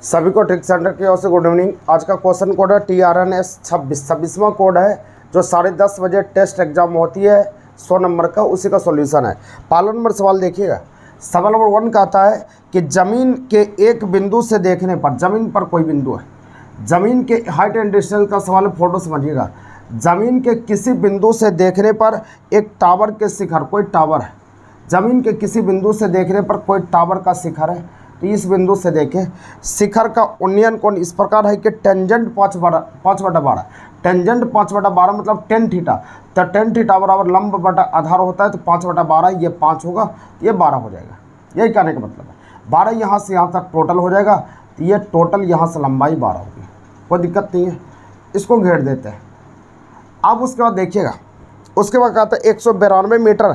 सभी को trick centre की ओर से गुड इवनिंग। आज का क्वेश्चन कोड है TRNS 26वां कोड है जो 10:30 बजे टेस्ट एग्जाम होती है 100 नंबर का, उसी का सॉल्यूशन है। पहला नंबर सवाल देखिएगा। सवाल नंबर 1 कहता है कि ज़मीन के एक बिंदु से देखने पर, ज़मीन पर कोई बिंदु है, ज़मीन के हाइट एंड डिस्टेंस का सवाल है, फोटो समझिएगा। ज़मीन के किसी बिंदु से देखने पर एक टावर के शिखर, कोई टावर है, ज़मीन के किसी बिंदु से देखने पर कोई टावर का शिखर है, तो इस बिंदु से देखें शिखर का उन्नयन कोण इस प्रकार है कि टेंजेंट 5/12, टेंजेंट 5/12 मतलब टेन थीटा, तो टेन थीटा बराबर लंब बटा आधार होता है, तो 5/12 ये 5 होगा, ये 12 हो जाएगा। यही कहने का मतलब है 12 यहाँ से यहाँ तक टोटल हो जाएगा, तो ये टोटल यहाँ से लंबाई 12 होगी, कोई दिक्कत नहीं है। इसको घेर देते हैं। अब उसके बाद देखिएगा, उसके बाद कहता है 192 मीटर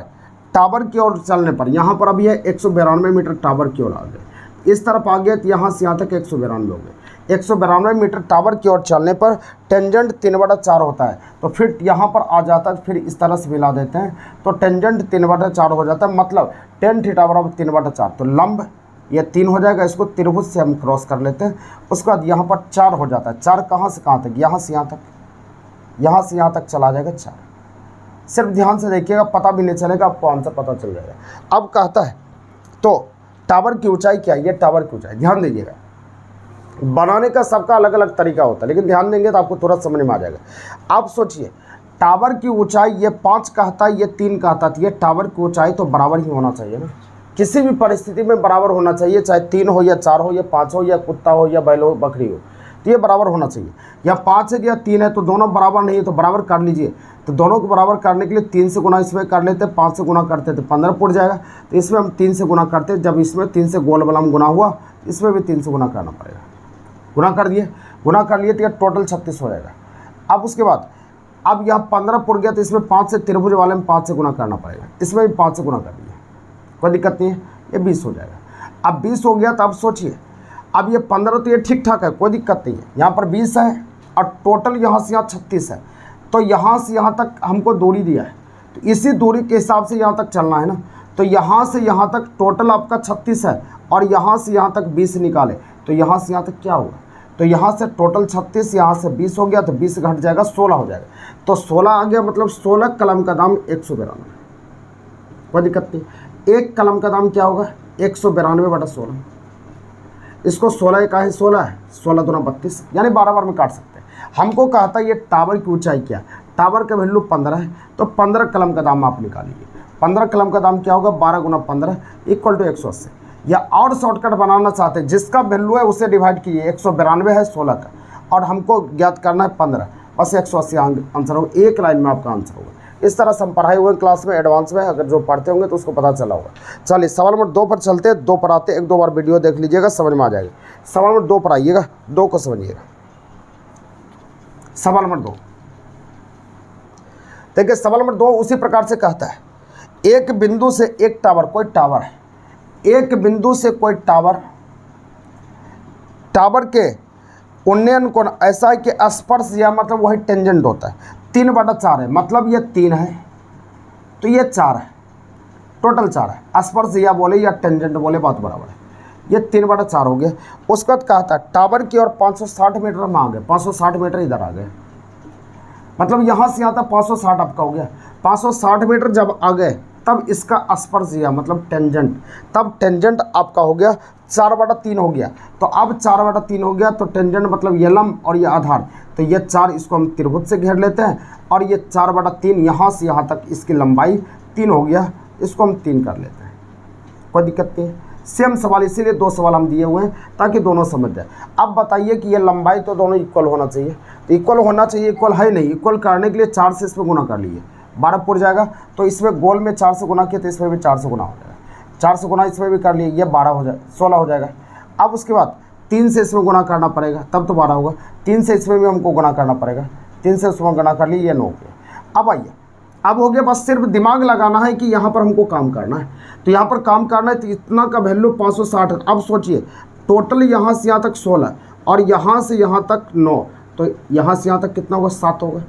टावर की ओर चलने पर, यहाँ पर अभी है 192 मीटर टावर की ओर आ गए, इस तरफ आ गए तो यहाँ से यहाँ तक 192 हो गए। 192 मीटर टावर की ओर चलने पर टेंजेंट 3/4 होता है, तो फिर यहाँ पर आ जाता है, फिर इस तरह से मिला देते हैं, तो टेंजेंट 3/4 हो जाता है, मतलब टेन थीटा बराबर 3/4, तो लंब ये 3 हो जाएगा। इसको त्रिभुज से हम क्रॉस कर लेते हैं। उसके बाद यहाँ पर 4 हो जाता है। 4 कहाँ से कहाँ तक, यहाँ से यहाँ तक, यहाँ से यहाँ तक चला जाएगा 4। सिर्फ ध्यान से देखिएगा, पता भी नहीं चलेगा, आपको आंसर पता चल जाएगा। अब कहता है तो टावर की ऊंचाई क्या है, ये टावर की ऊंचाई ध्यान दीजिएगा। बनाने का सबका अलग अलग तरीका होता है, लेकिन ध्यान देंगे तो आपको तुरंत समझ में आ जाएगा। आप सोचिए टावर की ऊंचाई ये 5 कहता है, ये 3 कहता है, तो ये टावर की ऊंचाई तो बराबर ही होना चाहिए ना, किसी भी परिस्थिति में बराबर होना चाहिए, चाहे 3 हो या 4 हो या 5 हो या कुत्ता हो या बैल हो बकरी हो, तो ये बराबर होना चाहिए। या 5 है या 3 है, तो दोनों बराबर नहीं है, तो बराबर कर लीजिए। तो दोनों को बराबर करने के लिए 3 से गुना इसमें कर लेते, 5 से गुना करते तो 15 पुट जाएगा, तो इसमें हम 3 से गुना करते, जब इसमें 3 से गोल बलम गुना हुआ, इसमें भी 3 से गुना करना पड़ेगा। गुना कर दिए, गुना कर लिए तो यह टोटल 36 हो जाएगा। अब उसके बाद अब यहाँ 15 पुट गया, तो इसमें 5 से त्रिभुज वाले में 5 से गुना करना पड़ेगा, इसमें भी 5 से गुना कर दिए, कोई दिक्कत नहीं है, ये 20 हो जाएगा। अब 20 हो गया, तो अब सोचिए अब ये 15 तो ये ठीक ठाक है, कोई दिक्कत नहीं है। यहाँ पर 20 है और टोटल यहाँ से यहाँ 36 है, तो यहाँ से यहाँ तक हमको दूरी दिया है, तो इसी दूरी के हिसाब से यहाँ तक चलना है ना, तो यहाँ से यहाँ तक टोटल आपका 36 है, और यहाँ से यहाँ तक 20 निकाले, तो यहाँ से यहाँ तक क्या होगा, तो यहाँ से टोटल 36, यहाँ से 20 हो गया, तो 20 घट जाएगा 16 हो जाएगा, तो 16 आ गया, मतलब 16 कलम का दाम 192, कोई दिक्कत नहीं। एक कलम का दाम क्या होगा 192/16, इसको 16 का है 16 है, 16 दूना 32, यानी 12 बार में काट सकते हैं। हमको कहता है ये टावर की ऊंचाई क्या, टावर का वैल्यू 15 है, तो 15 कलम का दाम आप निकालिए। 15 कलम का दाम क्या होगा 12 × 15 = 180। या और शॉर्टकट बनाना चाहते हैं, जिसका वैल्यू है उसे डिवाइड कीजिए, 192 है 16 का, और हमको ज्ञात करना है 15, बस 180 आंसर होगा, एक लाइन में आपका आंसर होगा। इस तरह से हम पढ़ाई हुए क्लास में एडवांस में, अगर जो पढ़ते होंगे तो उसको पता चला होगा। चलिए सवाल नंबर 2 पर चलते हैं। 2 पर आते 1-2 बार वीडियो देख लीजिएगा, समझ में आ जाएगा। सवाल नंबर 2 पर आइएगा, 2 को समझिएगा। सवाल नंबर 2 देखिए, सवाल नंबर 2 उसी प्रकार से कहता है एक बिंदु से एक टावर, कोई टावर है, एक बिंदु से कोई टावर, टावर के उन्नयन कोण ऐसा है कि स्पर्श या मतलब वही टेंजेंट होता है 3/4 है, मतलब ये 3 है, तो ये 4 है, टोटल 4 है। स्पर्श या बोले या टेंजेंट बोले बात बराबर है, ये 3/4 हो गया। उसके बाद कहता है टावर की ओर 560 मीटर में आ गए, 560 मीटर इधर आ गए, मतलब यहाँ से यहाँ तक 560 आपका हो गया। 560 मीटर जब आ गए तब इसका स्पर्श या मतलब टेंजेंट, तब टेंजेंट आपका हो गया 4/3 हो गया। तो अब 4/3 हो गया, तो टेंजेंट मतलब ये लंब और ये आधार, तो ये 4 इसको हम त्रिभुज से घेर लेते हैं, और ये 4/3 यहाँ से यहाँ तक इसकी लंबाई 3 हो गया, इसको हम 3 कर लेते हैं, कोई दिक्कत नहीं है। सेम सवाल, इसीलिए 2 सवाल हम दिए हुए हैं ताकि दोनों समझ जाए। अब बताइए कि ये लंबाई तो दोनों इक्वल होना चाहिए, तो इक्वल होना चाहिए, इक्वल है नहीं, इक्वल करने के लिए 4 से इसमें गुना कर लीजिए, 12 पुर जाएगा, तो इसमें गोल में 4 से गुना किया, तो इसमें भी 4 से गुना हो जाएगा, 4 से गुना इसमें भी कर लिए, ये 12 हो जाए 16 हो जाएगा। अब उसके बाद 3 से इसमें गुना करना पड़ेगा, तब तो 12 होगा, 3 से इसमें भी हमको गुना करना पड़ेगा, 3 से इसमें गुना कर लिए, ये 9 हो गया। अब आइए, अब हो गया, बस सिर्फ दिमाग लगाना है कि यहाँ पर हमको काम करना है, तो यहाँ पर काम करना है, तो इतना का वैल्यू 560 है। अब सोचिए टोटल यहाँ से यहाँ तक 16 और यहाँ से यहाँ तक 9, तो यहाँ से यहाँ तक कितना होगा 7 होगा,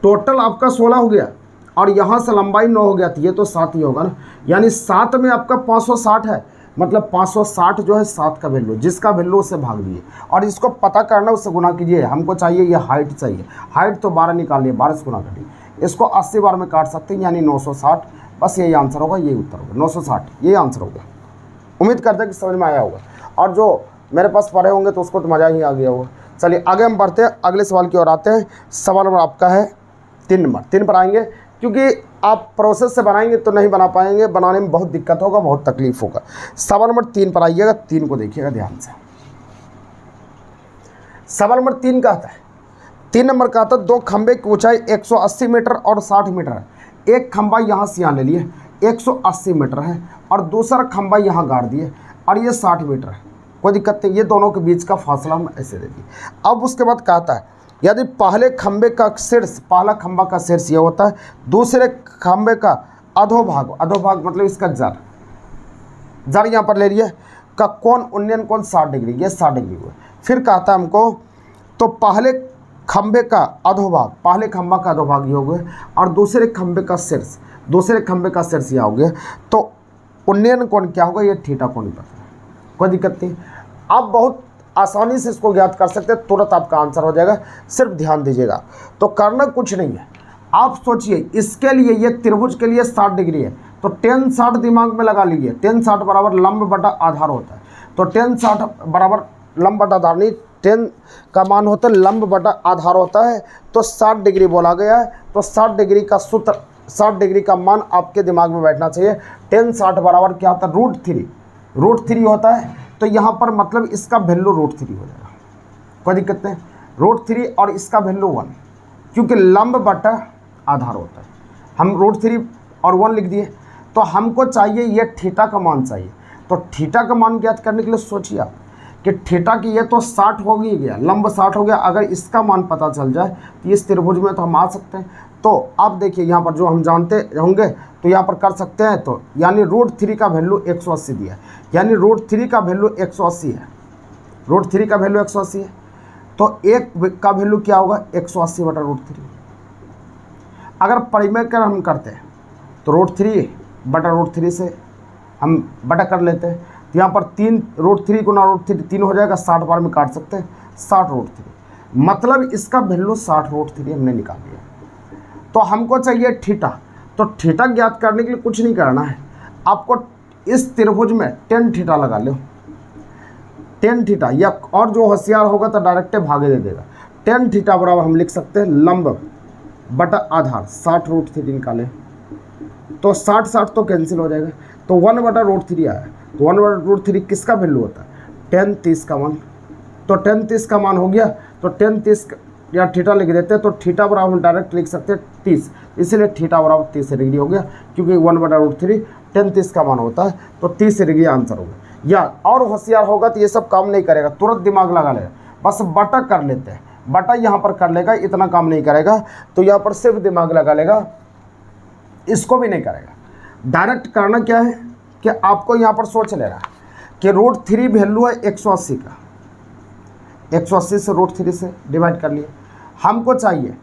टोटल आपका 16 हो गया, और यहाँ से लंबाई 9 हो गया, तो ये तो 7 ही होगा ना, यानी 7 में आपका 560 है, मतलब 560 जो है 7 का वैल्यू, जिसका वैल्यू उससे भाग दिए और इसको पता करना उससे गुना कीजिए। हमको चाहिए ये हाइट चाहिए, हाइट तो 12 निकाल लिए, 12 से गुना करिए, इसको 80 बार में काट सकते हैं यानी 960। बस यही आंसर होगा, यही उत्तर होगा 960, यही आंसर होगा। उम्मीद करते हैं कि समझ में आया होगा और जो मेरे पास पढ़े होंगे तो उसको तो मज़ा ही आ गया होगा। चलिए आगे हम बढ़ते हैं, अगले सवाल की ओर आते हैं। सवाल नंबर आपका है 3 नंबर। 3 पर आएंगे, क्योंकि आप प्रोसेस से बनाएंगे तो नहीं बना पाएंगे, बनाने में बहुत दिक्कत होगा, बहुत तकलीफ होगा। सवाल नंबर 3 पर आइएगा, 3 को देखिएगा ध्यान से। सवाल नंबर 3 कहता है, 3 नंबर कहता है 2 खंबे की ऊंचाई 180 मीटर और 60 मीटर है। एक खंबा यहाँ से यहाँ ले लिए 180 मीटर है और दूसरा खंबा यहाँ गाड़ दिए और ये 60 मीटर है। कोई दिक्कत नहीं, ये दोनों के बीच का फासला हम ऐसे दे दिए। अब उसके बाद कहता है यदि पहले खंबे का शीर्ष, पहला खंबा का शीर्ष ये होता है, दूसरे खंबे का अधोभाग, अधोभाग मतलब इसका जड़ यहाँ पर ले लिए, का कोण उन्नयन कोण 60 डिग्री, ये 60 डिग्री हुआ। फिर कहता है हमको तो पहले खंबे का अधोभाग, पहले खंबा का अधोभाग ये हो गया और दूसरे खंबे का शीर्ष, दूसरे खंबे का शीर्ष ये हो गया, तो उन्नयन कोण क्या होगा, ये थीटा कोण ही पता है। कोई दिक्कत नहीं, आप बहुत आसानी से इसको ज्ञात कर सकते हैं, तुरंत आपका आंसर हो जाएगा, सिर्फ ध्यान दीजिएगा। तो करना कुछ नहीं है, आप सोचिए इसके लिए, ये त्रिभुज के लिए 60 डिग्री है तो tan 60 दिमाग में लगा लीजिए। tan 60 बराबर लंब बटा आधार होता है, तो tan 60 बराबर लंब बटा आधार नहीं, tan का मान होता है लंब बटा आधार होता है, तो 60 डिग्री बोला गया है। तो 60 डिग्री का सूत्र, 60 डिग्री का मान आपके दिमाग में बैठना चाहिए। tan 60 बराबर क्या होता है, √3 होता है। तो यहाँ पर मतलब इसका वैल्यू √3 हो जाएगा, कोई दिक्कत नहीं, √3 और इसका वैल्यू 1, क्योंकि लंब बटा आधार होता है। हम √3 और 1 लिख दिए। तो हमको चाहिए ये थीटा का मान चाहिए, तो थीटा का मान ज्ञात करने के लिए सोचिए आप कि थीटा की ये तो 60 हो गया, लंब 60 हो गया, अगर इसका मान पता चल जाए तो इस त्रिभुज में तो हम आ सकते हैं। तो आप देखिए यहाँ पर जो हम जानते होंगे तो यहाँ पर कर सकते हैं, तो यानी √3 का वैल्यू 180 दिया है, यानी √3 का वैल्यू 180 है, √3 का वैल्यू 180 है, तो 1 का वैल्यू क्या होगा, 180 बटा √3। अगर परिमेय कर हम करते हैं तो √3 बटा √3 से हम बटा कर लेते हैं, तो यहाँ पर 3 √3 गुना √3 3 हो जाएगा, 60 बार में काट सकते हैं, 60 √3, मतलब इसका वैल्यू 60 √3 हमने निकाल लिया। तो हमको चाहिए थीटा, तो थीटा ज्ञात करने के लिए कुछ नहीं करना है, आपको इस त्रिभुज में tan थीटा लगा लो, tan थीटा, या और जो होशियार होगा तो डायरेक्ट भागे दे देगा। tan थीटा बराबर हम लिख सकते हैं लंब बटा आधार, 60 √3 निकालें तो 60 तो कैंसिल हो जाएगा, तो 1 बटा √3 आया, तो 1 बटा √3 किसका वैल्यू होता है, tan 30 का मान। तो tan 30 का मान हो गया, तो tan 30 या थीटा लिख देते हैं, तो थीटा बराबर हम डायरेक्ट लिख सकते हैं 30, इसलिए थीटा बराबर 30 डिग्री हो गया, क्योंकि 1 बटा √3 tan 30 का मान होता है, तो 30 डिग्री आंसर होगा। या और होशियार होगा तो ये सब काम नहीं करेगा, तुरंत दिमाग लगा लेगा, बस बटा कर लेते हैं, बटा यहाँ पर कर लेगा, इतना काम नहीं करेगा, तो यहाँ पर सिर्फ दिमाग लगा लेगा, इसको भी नहीं करेगा। डायरेक्ट करना क्या है कि आपको यहाँ पर सोच लेना कि √3 वैल्यू है 180 का, 180 से √3 से डिवाइड कर लिए। हमको चाहिए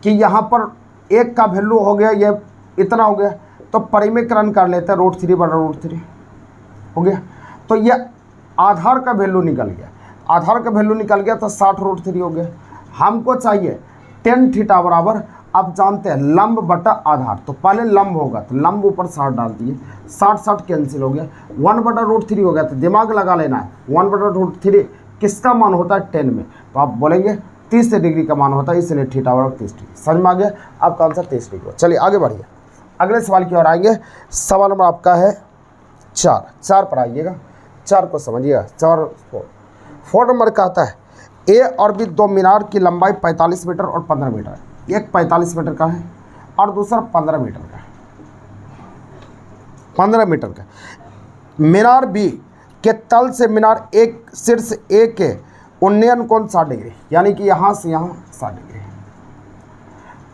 कि यहाँ पर 1 का वैल्यू हो गया, ये इतना हो गया, तो परिमेयकरण कर लेते हैं, √3 बटा √3 हो गया, तो ये आधार का वैल्यू निकल गया, आधार का वैल्यू निकल गया, तो 60 √3 हो गया। हमको चाहिए tan थीटा बराबर, आप जानते हैं लंब बटा आधार, तो पहले लंब होगा तो लंब ऊपर 60 डाल दिए, 60 कैंसिल हो गया, 1 बटा √3 हो गया, तो दिमाग लगा लेना है, 1 बटा √3 किसका मान होता है, 10 में, तो आप बोलेंगे 30 डिग्री का मान होता है, इसलिए थीटा बराबर 30 डिग्री। समझ में आ गया, आपका आंसर 30 डिग्री। चलिए आगे बढ़िए, अगले सवाल की ओर आएंगे। सवाल नंबर आपका है 4 पर आइएगा, 4 को समझिएगा। 4 नंबर कहता है ए और बी 2 मीनार की लंबाई 45 मीटर और 15 मीटर है, एक 45 मीटर का है और दूसरा 15 मीटर का है, 15 मीटर का। मीनार बी के तल से मीनार एक शीर्ष ए के उन्नयन कोण 60 डिग्री, यानी कि यहाँ से यहाँ 60 डिग्री।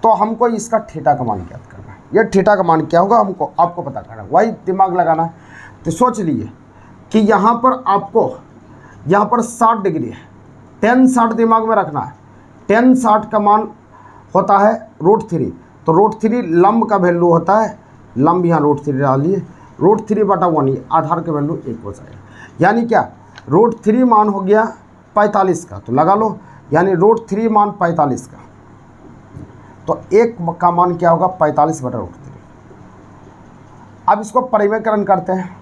तो हमको इसका थीटा का मान ज्ञात करना है, ये थीटा का मान क्या होगा हमको आपको पता करना है, वही दिमाग लगाना है। तो सोच लीजिए कि यहाँ पर आपको यहाँ पर 60 डिग्री है, tan 60 दिमाग में रखना है, tan 60 का मान होता है √3, तो √3 लंब का वैल्यू होता है, लंब यहाँ √3 डालिए, √3/1, ये आधार का वैल्यू 1 हो जाएगा। यानी क्या, √3 मान हो गया 45 का, तो लगा लो, यानी √3 मान 45 का, तो 1 का मान क्या होगा 45/√3। अब इसको परिमेयकरण करते हैं,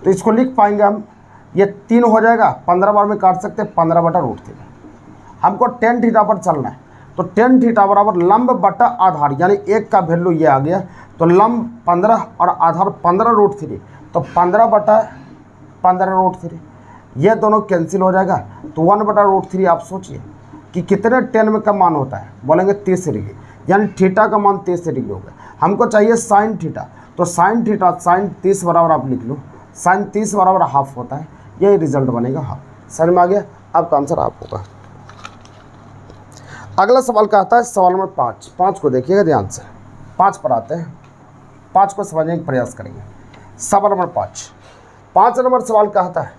तो इसको लिख पाएंगे हम, ये 3 हो जाएगा, 15 बार में काट सकते हैं, 15/√3। हमको tan थीटा पर चलना है, तो tan थीटा बराबर लंब बटा आधार, यानी 1 का वैल्यू ये आ गया, तो लंब 15 और आधार 15√3, तो 15/15√3, ये दोनों कैंसिल हो जाएगा, तो 1/√3। आप सोचिए कि कितने tan में का मान होता है, बोलेंगे 30 डिग्री, यानी थीटा का मान 30 डिग्री होगा। हमको चाहिए sin थीटा, तो sin थीटा sin 30 बराबर आप लिख लो, sin 30 बराबर हाफ होता है, यही रिजल्ट बनेगा हाफ। समझ में आ गया, आपका आंसर हाफ होगा। अगला सवाल का आता है सवाल नंबर 5 को देखिएगा ध्यान से, 5 पर आते हैं, 5 को समझने का प्रयास करेंगे। सवाल नंबर 5 नंबर सवाल का आता है,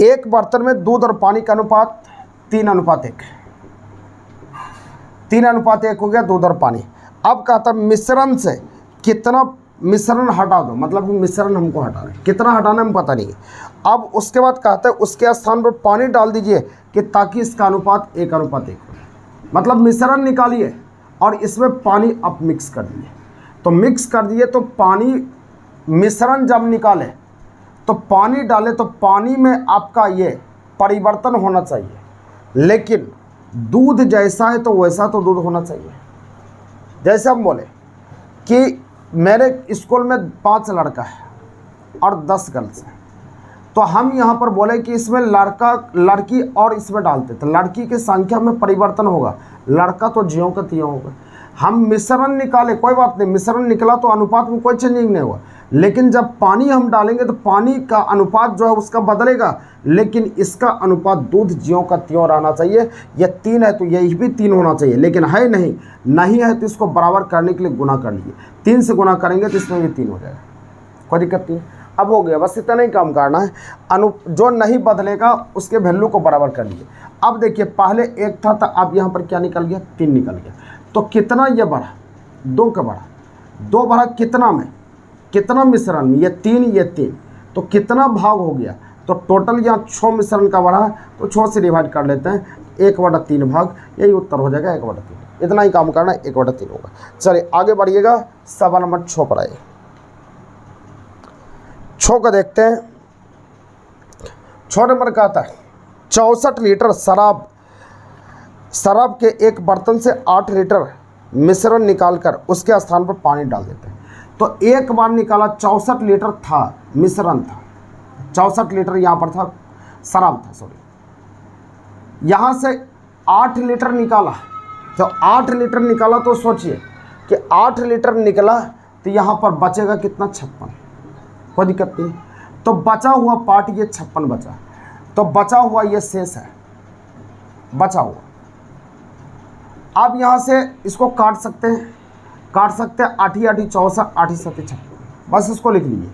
एक बर्तन में दूध और पानी का अनुपात 3:1, 3:1 हो गया दूध और पानी। अब कहता है मिश्रण से कितना मिश्रण हटा दो, मतलब मिश्रण हमको हटाना है, कितना हटाना हम पता नहीं। अब उसके बाद कहते हैं उसके स्थान पर पानी डाल दीजिए कि ताकि इसका अनुपात 1:1 हो, मतलब मिश्रण निकालिए और इसमें पानी आप मिक्स कर दिए, तो मिक्स कर दिए तो पानी, मिश्रण जब निकाले तो पानी डाले, तो पानी में आपका ये परिवर्तन होना चाहिए, लेकिन दूध जैसा है तो वैसा तो दूध होना चाहिए। जैसे हम बोले कि मेरे स्कूल में 5 लड़का है और 10 गर्ल्स हैं, तो हम यहाँ पर बोले कि इसमें लड़का लड़की और इसमें डालते, तो लड़की की संख्या में परिवर्तन होगा, लड़का तो ज्यों का त्यों होगा। हम मिश्रण निकाले, कोई बात नहीं, मिश्रण निकला तो अनुपात में कोई चेंजिंग नहीं हुआ, लेकिन जब पानी हम डालेंगे तो पानी का अनुपात जो है उसका बदलेगा, लेकिन इसका अनुपात दूध ज्यों का त्यों रहना चाहिए। यह 3 है तो यही भी 3 होना चाहिए, लेकिन है नहीं है तो इसको बराबर करने के लिए गुना कर लीजिए, 3 से गुना करेंगे तो इसमें भी 3 हो जाएगा, कोई दिक्कत नहीं। अब हो गया, बस इतना ही काम करना है, जो नहीं बदलेगा उसके वैल्यू को बराबर कर लीजिए। अब देखिए पहले 1 था, तो अब यहाँ पर क्या निकल गया, 3 निकल गया, तो कितना ये बढ़ा, 2 का बढ़ा, 2 बढ़ा कितना में, कितना मिश्रण में, ये 3, तो कितना भाग हो गया, तो टोटल यहाँ 6 मिश्रण का बढ़ा, तो 6 से डिवाइड कर लेते हैं, 1/3 भाग, यही उत्तर हो जाएगा 1/3। इतना ही काम करना है, 1/3 होगा। चलिए आगे बढ़िएगा, सवाल नंबर 6 पर आइए। 6 का देखते हैं। 6 नंबर का आता है 64 लीटर शराब के एक बर्तन से 8 लीटर मिश्रण निकालकर उसके स्थान पर पानी डाल देते हैं। तो एक बार निकाला 64 लीटर था, मिश्रण था, 64 लीटर यहाँ पर था, शराब था, सॉरी, यहाँ से 8 लीटर निकाला, तो 8 लीटर निकाला, तो सोचिए कि 8 लीटर निकला तो यहाँ पर बचेगा कितना, 56, कोई दिक्कत नहीं। तो बचा हुआ पार्ट ये 56 बचा, तो बचा हुआ ये शेष है, बचा हुआ। अब यहाँ से इसको काट सकते हैं, 8 8 64, 8 7 56, बस इसको लिख लीजिए।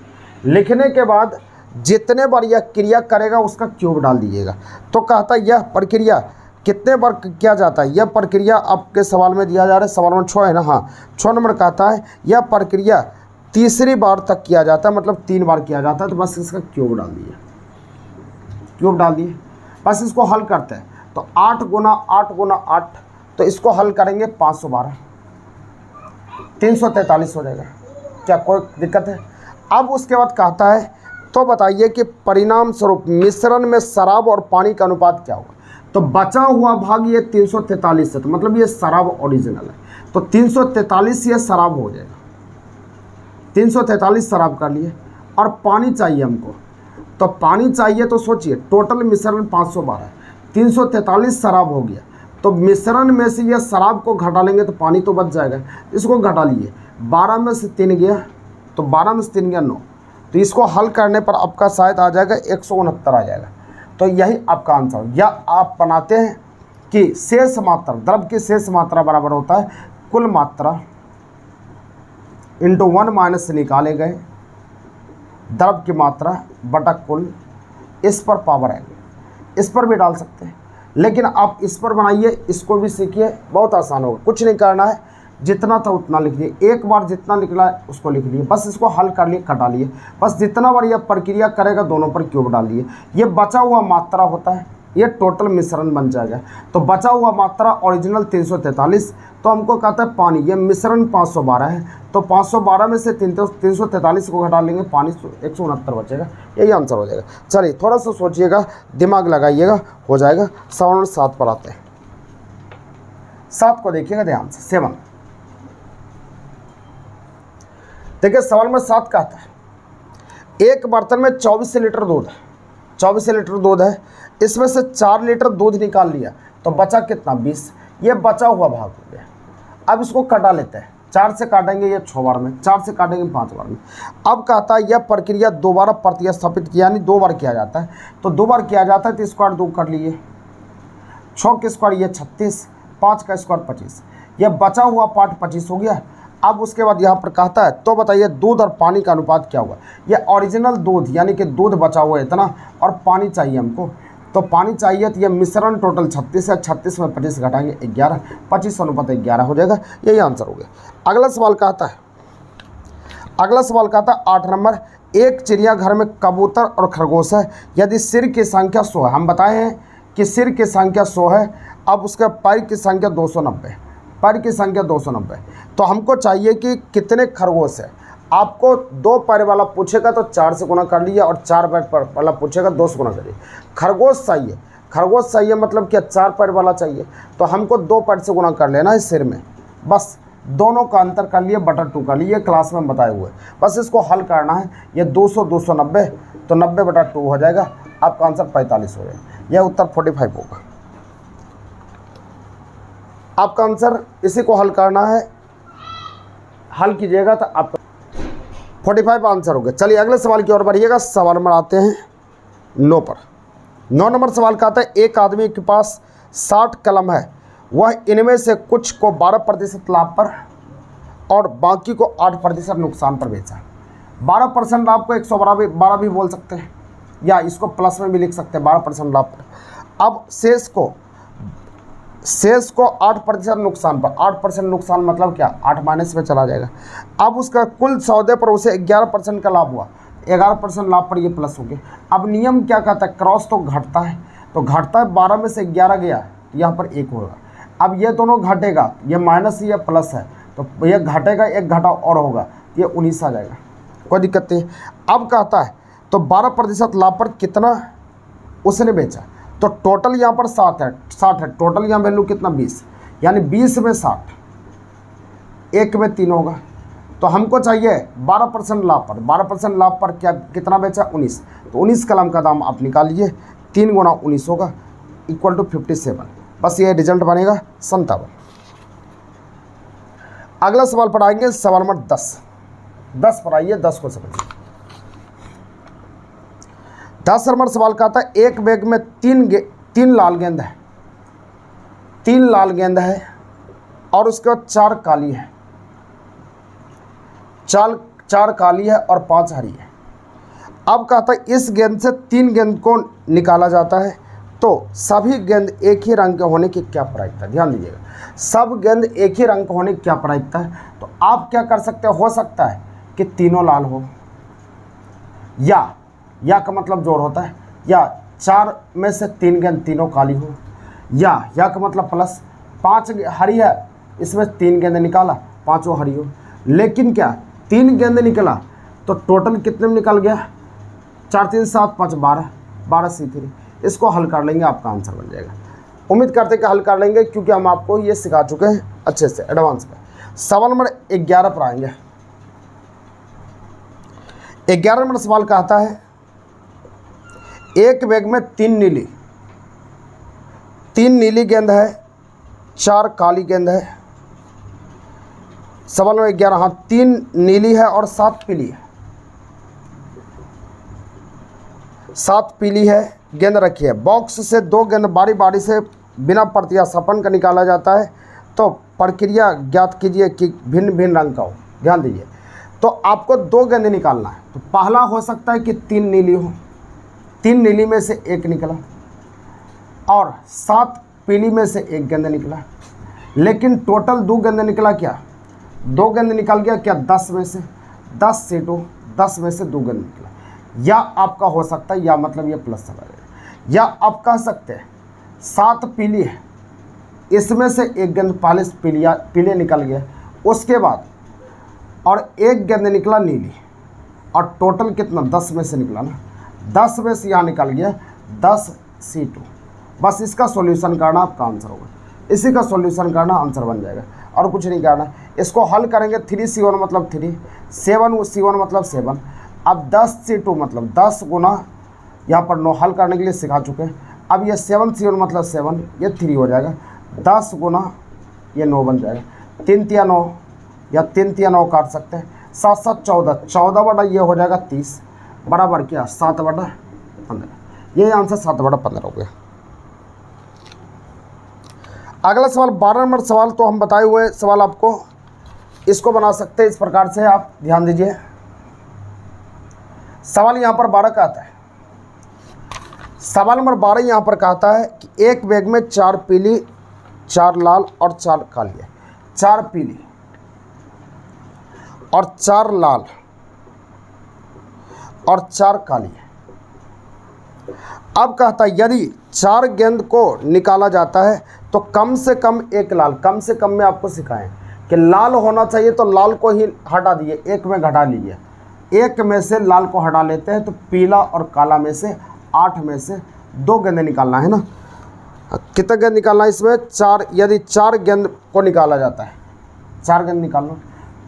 लिखने के बाद जितने बार यह क्रिया करेगा उसका क्यूब डाल दीजिएगा। तो कहता है यह प्रक्रिया कितने बार किया जाता है, यह प्रक्रिया आपके सवाल में दिया जा रहा है, सवाल नंबर 6 है ना, हाँ 6 नंबर कहता है यह प्रक्रिया तीसरी बार तक किया जाता है, मतलब 3 बार किया जाता है, तो बस इसका क्यूब डाल दिए, क्यूब डाल दिए। बस इसको हल करते हैं, तो 8 गुना 8, तो इसको हल करेंगे 512, 343 हो जाएगा, क्या कोई दिक्कत है। अब उसके बाद कहता है तो बताइए कि परिणाम स्वरूप मिश्रण में शराब और पानी का अनुपात क्या होगा। तो बचा हुआ भाग ये 343 है, तो मतलब ये शराब ओरिजिनल है, तो 343 ये शराब हो जाएगा, 343 शराब कर लिए। और पानी चाहिए हमको, तो पानी चाहिए, तो सोचिए टोटल मिश्रण 512, 343 शराब हो गया, तो मिश्रण में से ये शराब को घटा लेंगे तो पानी तो बच जाएगा, इसको घटा लिए, 12 में से 3 गया, तो 12 में से 3 गया 9, तो इसको हल करने पर आपका शायद आ जाएगा 169 आ जाएगा। तो यही आपका आंसर। या आप बनाते हैं कि शेष मात्रा, द्रव की शेष मात्रा बराबर होता है कुल मात्रा इंटू 1 माइनस से निकाले गए द्रव की मात्रा बटा कुल, इस पर पावर आएगी, इस पर भी डाल सकते हैं, लेकिन आप इस पर बनाइए, इसको भी सीखिए, बहुत आसान होगा, कुछ नहीं करना है, जितना था उतना लिख दिए, एक बार जितना निकला उसको लिख लिए, बस इसको हल कर लिए, कटा लिए, बस जितना बार यह प्रक्रिया करेगा दोनों पर क्यूब डाल दिए। ये बचा हुआ मात्रा होता है, ये टोटल मिश्रण बन जाएगा। तो बचा हुआ मात्रा ओरिजिनल 343, तो हमको कहता है पानी, ये मिश्रण 512 है, तो 512 में से 343 को घटा लेंगे, पानी 169 बचेगा, यही आंसर हो जाएगा। चलिए थोड़ा सा सोचिएगा, दिमाग लगाइएगा, हो जाएगा। सवाल नंबर 7 पर आते हैं। 7 को देखिएगा ध्यान से, 7 देखिए। सवाल नंबर 7 कहता है एक बर्तन में 24 लीटर दूध है, 24 लीटर दूध है, इसमें से 4 लीटर दूध निकाल लिया, तो बचा कितना 20। ये बचा हुआ भाग हो गया। अब इसको कटा लेते हैं, 4 से काटेंगे ये 6 बार में, 4 से काटेंगे 5 बार में। अब कहता है यह प्रक्रिया दोबारा प्रतिस्थापित किया, यानी 2 बार किया जाता है, तो 2 बार किया जाता है, तो स्क्वायर 2 कर लिए, 6 के स्क्वायर ये 36, 5 का स्क्वायर 25, यह बचा हुआ पार्ट 25 हो गया। अब उसके बाद यहाँ पर कहता है तो बताइए दूध और पानी का अनुपात क्या हुआ। ये ओरिजिनल दूध यानी कि दूध बचा हुआ है इतना, और पानी चाहिए हमको, तो पानी चाहिए, तो ये मिश्रण टोटल 36 है, 36 में 25 घटाएंगे 11, 25 अनुपात 11 हो जाएगा, यही आंसर हो गया। अगला सवाल कहता है, अगला सवाल कहता है 8 नंबर, एक चिड़ियाघर में कबूतर और खरगोश है, यदि सिर की संख्या 100 है, हम बताए हैं कि सिर की संख्या 100 है, अब उसके पैर की संख्या 290, पैर की संख्या 290, तो हमको चाहिए कि कितने खरगोश है। आपको 2 पैर वाला पूछेगा तो 4 से गुना कर लिया, और 4 पैर वाला पूछेगा 2 से गुना करिए। खरगोश चाहिए, खरगोश चाहिए मतलब क्या 4 पैर वाला चाहिए, तो हमको 2 पैर से गुना कर लेना है सिर में, बस दोनों का अंतर कर लिए, बटा 2 कर लिए, क्लास में बताए हुए, बस इसको हल करना है। ये 200 290, तो 90 बटा 2 हो जाएगा, आपका आंसर 45 हो जाएगा, यह उत्तर 45 होगा आपका आंसर। इसी को हल करना है, हल कीजिएगा तो आपका 45 आंसर हो गया। चलिए अगले सवाल की ओर बढ़िएगा। सवाल नंबर आते हैं 9 पर। 9 नंबर सवाल का आता है एक आदमी के पास 60 कलम है, वह इनमें से कुछ को 12% लाभ पर और बाकी को 8% नुकसान पर बेचा। 12% लाभ को 112 भी बोल सकते हैं, या इसको प्लस में भी लिख सकते हैं 12% लाभ पर। अब शेष को 8% नुकसान पर, 8% नुकसान मतलब क्या 8 माइनस में चला जाएगा। अब उसका कुल सौदे पर उसे 11% का लाभ हुआ, 11% लाभ पर ये प्लस हो गया। अब नियम क्या कहता है, क्रॉस तो घटता है, तो घटता है 12 में से 11 गया, यहाँ पर 1 होगा। अब ये दोनों घटेगा, ये माइनस या प्लस है, तो ये घटेगा, एक घटा और होगा, ये 19 आ जाएगा, कोई दिक्कत नहीं। अब कहता है तो 12% लाभ पर कितना उसने बेचा, तो टोटल यहाँ पर 60 है, टोटल यहाँ वैल्यू कितना 20, यानी 20 में 60, 1 में 3 होगा। तो हमको चाहिए 12% लाभ पर, 12% लाभ पर क्या कितना बेचा 19, तो 19 कलम का दाम आप निकालिए, 3 गुना 19 होगा इक्वल टू 57, बस ये रिजल्ट बनेगा 57। अगला सवाल पर आएंगे, सवाल नंबर 10 पर आइए, 10 को समझिए। 10 नंबर सवाल का आता है एक बैग में 3 लाल गेंद है, 3 लाल गेंद है और उसके बाद 4 काली है, 4 काली है और 5 हरी है। अब कहता है इस गेंद से 3 गेंद को निकाला जाता है, तो सभी गेंद एक ही रंग के होने की क्या प्रायिकता है। ध्यान दीजिएगा, सब गेंद एक ही रंग के होने की क्या प्रायिकता है। तो आप क्या कर सकते हो सकता है कि तीनों लाल हो, या का मतलब जोड़ होता है, या 4 में से 3 गेंद तीनों काली हो, या का मतलब प्लस 5 हरी है, इसमें 3 गेंद निकाला, 5 हरी हो। लेकिन क्या 3 गेंद निकला तो टोटल कितने में निकल गया, 4 3 7 5 12 C3। इसको हल कर लेंगे, आपका आंसर बन जाएगा। उम्मीद करते कि हल कर लेंगे, क्योंकि हम आपको ये सिखा चुके हैं अच्छे से एडवांस में। सवाल नंबर 11 पर आएंगे। 11 नंबर सवाल कहता है एक बैग में 3 नीली गेंद है, 4 काली गेंद है। सवाल नंबर 11, हाँ 3 नीली है और 7 पीली है, 7 पीली है गेंद रखी है। बॉक्स से 2 गेंद बारी बारी से बिना प्रतिस्थापन का निकाला जाता है, तो प्रक्रिया ज्ञात कीजिए कि भिन्न भिन्न रंग का हो। ध्यान दीजिए, तो आपको 2 गेंद निकालना है, तो पहला हो सकता है कि 3 नीली हो, 3 नीली में से 1 निकला, और 7 पीली में से 1 गेंद निकला, लेकिन टोटल 2 गेंद निकला क्या 2 गेंद निकल गया क्या 10 में से, 10 C2, 10 में से 2 गेंद निकला। या आपका हो सकता है, या मतलब ये प्लस चला जाएगा, या आप कह सकते हैं 7 पीली है, इसमें से 1 गेंद पहले पीले निकल गया, उसके बाद और 1 गेंद निकला नीली, और टोटल कितना 10 में से निकला ना, 10 में से यहाँ निकल गया 10 C2। बस इसका सॉल्यूशन करना आपका आंसर होगा, इसी का सॉल्यूशन करना आंसर बन जाएगा और कुछ नहीं करना। इसको हल करेंगे 3C1 मतलब 3, 7C1 मतलब 7। अब 10C2 मतलब 10 गुना, यहाँ पर 9 हल करने के लिए सिखा चुके हैं। अब ये 7C1 मतलब 7, ये 3 हो जाएगा, 10 गुना ये 9 बन जाएगा, 3 तिया 9 या 3 तिया 9 काट सकते हैं, 7 7 14, 14 बटा ये हो जाएगा 30, बराबर क्या 7 बटा 15। यही आंसर 7 बटा 15 हो गया। अगला सवाल 12 नंबर सवाल, तो हम बताए हुए सवाल आपको इसको बना सकते हैं इस प्रकार से, आप ध्यान दीजिए। सवाल यहाँ पर 12 का आता है, सवाल नंबर 12 यहाँ पर कहता है कि एक बैग में 4 पीली, 4 लाल और 4 काली है। 4 पीली और 4 लाल और 4 काली है। अब कहता है यदि 4 गेंद को निकाला जाता है तो कम से कम 1 लाल, कम से कम में आपको सिखाएं कि लाल होना चाहिए, तो लाल को ही हटा दिए, 1 में घटा लीजिए, 1 में से लाल को हटा लेते हैं, तो पीला और काला में से 8 में से 2 गेंदें निकालना है ना। कितना गेंद निकालना है इसमें 4, यदि 4 गेंद को निकाला जाता है, 4 गेंद निकालना,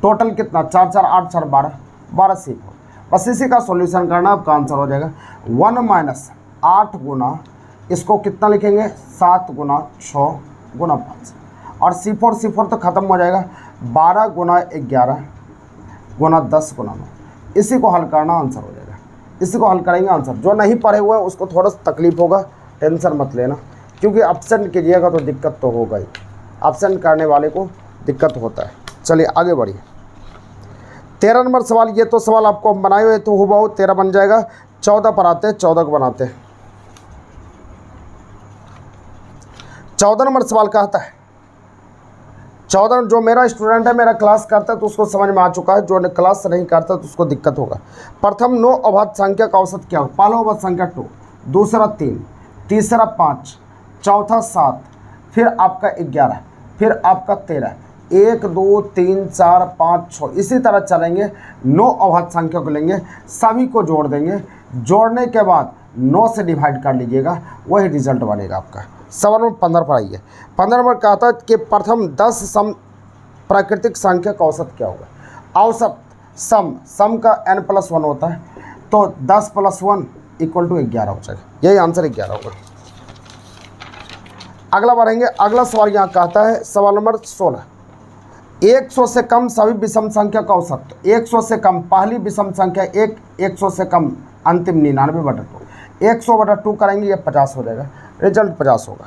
टोटल कितना 4 4 8 4 12, 12 सीखो। बस इसी का सॉल्यूशन करना, आपका आंसर हो जाएगा 1 - 8 गुना, इसको कितना लिखेंगे 7 गुना 6 गुना 5, और C4 तो ख़त्म हो जाएगा, 12 गुना 11 गुना 10 गुना 9। इसी को हल करना आंसर हो जाएगा, इसी को हल करेंगे आंसर। जो नहीं पढ़े हुए हैं उसको थोड़ा सा तकलीफ होगा, टेंशन मत लेना, क्योंकि एब्सेंट कीजिएगा तो दिक्कत तो होगा ही, एब्सेंट करने वाले को दिक्कत होता है। चलिए आगे बढ़िए। 13 नंबर सवाल, ये तो सवाल आपको बनाए हुए तो हूबहू 13 बन जाएगा। 14 पर आते हैं, 14 को बनाते हैं। 14 नंबर सवाल कहता है, 14 जो मेरा स्टूडेंट है, मेरा क्लास करता है तो उसको समझ में आ चुका है, जो क्लास नहीं करता तो उसको दिक्कत होगा। प्रथम 9 अभाज्य संख्या का औसत क्या हो? पहला अभाज्य संख्या 2, दूसरा 3, तीसरा 5, चौथा 7, फिर आपका 11, फिर आपका 13, 1 2 3 4 5 6, इसी तरह चलेंगे। 9 अभाज्य संख्या को लेंगे, सभी को जोड़ देंगे, जोड़ने के बाद 9 से डिवाइड कर लीजिएगा, वही रिजल्ट बनेगा आपका। सवाल नंबर 15 पर आइए। 15 नंबर कहता है कि प्रथम 10 सम प्राकृतिक संख्या का औसत क्या होगा? औसत सम का n+1 होता है, तो 10 + 1 = 11 हो जाएगा, यही आंसर 11 होगा। अगला बढ़ेंगे, अगला सवाल यहाँ कहता है सवाल नंबर 16, 100 से कम सभी विषम संख्या का औसत। 100 से कम पहली विषम संख्या 1, 100 से कम अंतिम 99/2, 100/2 करेंगे, ये 50 हो जाएगा, रिजल्ट 50 होगा।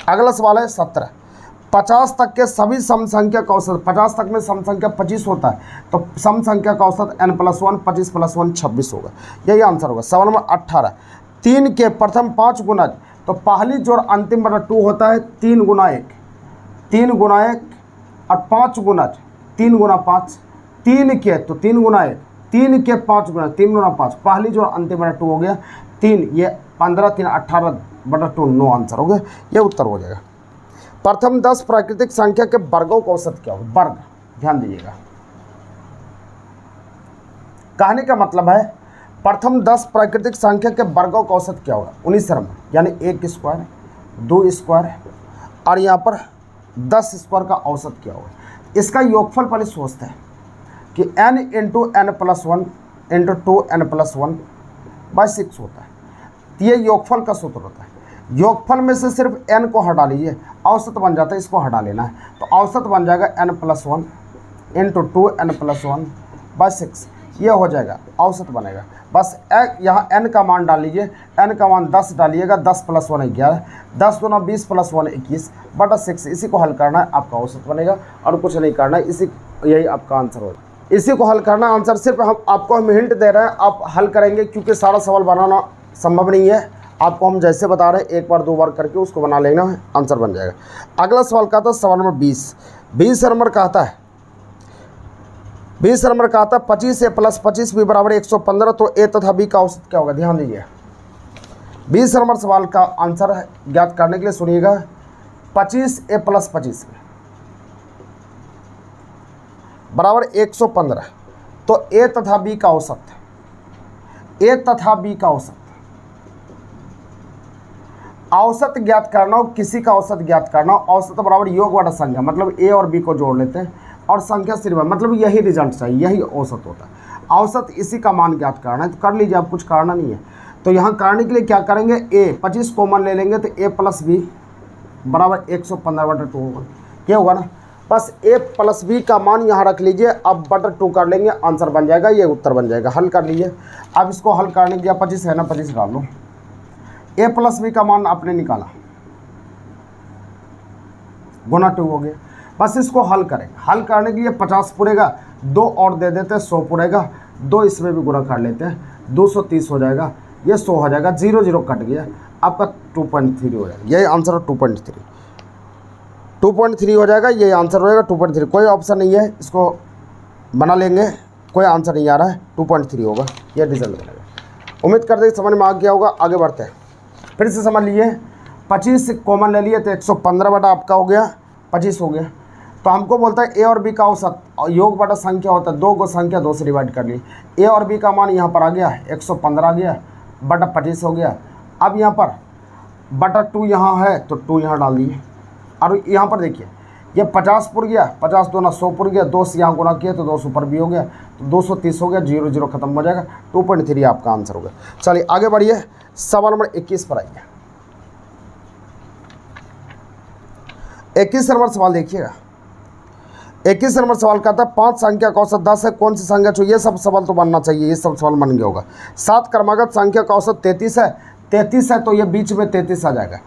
अगला सवाल है 17, 50 तक के सभी सम संख्या का औसत। 50 तक में सम संख्या 25 होता है, तो सम संख्या का औसत n+1, 25 + 1 26 होगा, यही आंसर होगा। सवाल नंबर 18, 3 के प्रथम 5 गुणज, तो पहली जोड़ अंतिम/2 होता है 3 गुना 1, 3 गुना 1 और 5 गुणज 3 गुना 5, 3 के तो 3 गुना 1, 3 के 5 गुना 3 गुना 5, पहली जोड़ अंतिम/2 हो गया 3, ये 15 3 18/2, 9 आंसर हो गया, ये उत्तर हो जाएगा। प्रथम 10 प्राकृतिक संख्या के वर्गों का औसत क्या होगा? वर्ग, ध्यान दीजिएगा, कहने का मतलब है प्रथम 10 प्राकृतिक संख्या के वर्गों का औसत क्या होगा? 19 नंबर, यानी 1 स्क्वायर, 2 स्क्वायर और यहाँ पर 10 स्क्वायर का औसत क्या होगा? इसका योगफल पहले सोचते हैं कि n × n+1 × 2n+1/6 होता है, ये योगफल का सूत्र होता है। योगफल में से सिर्फ n को हटा लीजिए, औसत बन जाता है, इसको हटा लेना है, तो औसत बन जाएगा n+1 × 2n+1/6, ये हो जाएगा, औसत बनेगा। बस यहाँ n का मान डाल लीजिए, n का मान 10 डालिएगा, 10 + 1 11, 10 × 20 + 1 21/6, इसी को हल करना है, आपका औसत बनेगा और कुछ नहीं करना है, यही आपका आंसर होगा। इसी को हल करना आंसर, सिर्फ हम आपको हिंट दे रहे हैं, आप हल करेंगे, क्योंकि सारा सवाल बनाना संभव नहीं है। आपको हम जैसे बता रहे हैं, 1 बार 2 बार करके उसको बना लेना है, आंसर बन जाएगा। अगला सवाल कहता है सवाल नंबर 20 नंबर कहता है 20 नंबर का आता है 25a + 25b बराबर 115। तो a तथा b का औसत क्या होगा, ध्यान दीजिए। 20 नंबर सवाल का आंसर ज्ञात करने के लिए सुनिएगा, 25a + 25b बराबर 115। तो a तथा b का औसत, a तथा b का औसत, औसत ज्ञात करना हो, किसी का औसत ज्ञात करना हो, औसत बराबर योग बटा संख्या, मतलब a और b को जोड़ लेते हैं और संख्या सिर्फ, मतलब यही रिजल्ट चाहिए, यही औसत होता है। औसत इसी का मान ज्ञात करना है, तो कर लीजिए, आप कुछ करना नहीं है। तो यहाँ करने के लिए क्या करेंगे, a 25 कॉमन ले लेंगे तो a + b बराबर 115/2 होगा। क्या होगा ना, बस a + b का मान यहाँ रख लीजिए, अब /2 कर लेंगे, आंसर बन जाएगा, ये उत्तर बन जाएगा। हल कर लीजिए। अब इसको हल करने के लिए 25 है ना, 25 डाल लो। a + b का मान आपने निकाला, गुना 2 हो गया। बस इसको हल करेंगे। हल करने के लिए 50 पूरेगा, 2 और दे देते हैं, 100 पूरेगा, 2 इसमें भी गुना कर लेते हैं, 230 हो जाएगा, ये 100 हो जाएगा, 0 0 कट गया, आपका 2.3 हो जाएगा। यही आंसर है 2.3 हो जाएगा, यही आंसर होएगा 2.3। कोई ऑप्शन नहीं है, इसको बना लेंगे, कोई आंसर नहीं आ रहा है, 2.3 होगा, यह रिजल्ट बनेगा। उम्मीद करते हैं समझ में आ गया होगा। आगे बढ़ते हैं, फिर से समझ लीजिए। 25 कॉमन ले लिए तो 115 बटा आपका हो गया 25 हो गया। तो हमको बोलता है a और b का औसत योग बटा संख्या होता है, 2 को संख्या 2 से डिवाइड कर ली। a और b का मान यहाँ पर आ गया 115 आ गया बटा 25 हो गया। अब यहाँ पर /2 यहाँ है तो 2 यहाँ डाल दिए, और यहाँ पर देखिए ये 50 पुर गया, 50 दूना 100 पुर गया, 2 से यहाँ गुना किया तो 200 पर भी हो गया, तो 230 हो गया, 0 0 खत्म हो जाएगा, 2.3 आपका आंसर हो गया। चलिए आगे बढ़िए, सवाल नंबर 21 पर आइए। 21 नंबर सवाल देखिएगा। 21 नंबर सवाल का था 5 संख्या का औसत 10 है, कौन सी संख्या चाहिए। ये सब सवाल तो बनना चाहिए, ये सब सवाल बन गया होगा। 7 क्रमागत संख्या का औसत 33 है, 33 है तो ये बीच में 33 आ जाएगा।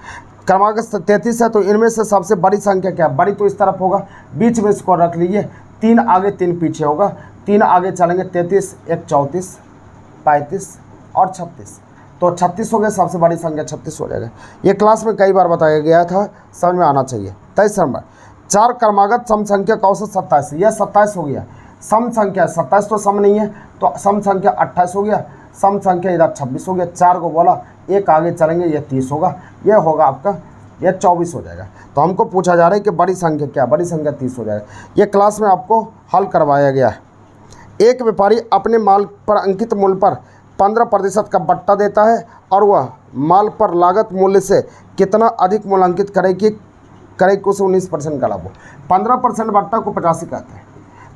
क्रमागत 33 है तो इनमें से सबसे बड़ी संख्या क्या है, बड़ी तो इस तरफ होगा, बीच में इसको रख लीजिए, 3 आगे 3 पीछे होगा, 3 आगे चलेंगे, 33 1 34 35 और 36, तो 36 हो गया, सबसे बड़ी संख्या 36 हो जाएगा। ये क्लास में कई बार बताया गया था, समझ में आना चाहिए। 23 नंबर, 4 क्रमागत सम संख्या का औसत 27, यह 27 हो गया। सम संख्या 27 तो सम नहीं है, तो सम संख्या 28 हो गया, सम संख्या इधर 26 हो गया, 4 को बोला, 1 आगे चलेंगे, ये 30 होगा, यह होगा आपका, यह 24 हो जाएगा। तो हमको पूछा जा रहा है कि बड़ी संख्या क्या, बड़ी संख्या 30 हो जाएगा। ये क्लास में आपको हल करवाया गया है। एक व्यापारी अपने माल पर अंकित मूल्य पर 15% का बट्टा देता है और वह माल पर लागत मूल्य से कितना अधिक मूल्यांकित करेगी उसे 19% का लाभ हो। 15% बट्टा को 85 कहते हैं,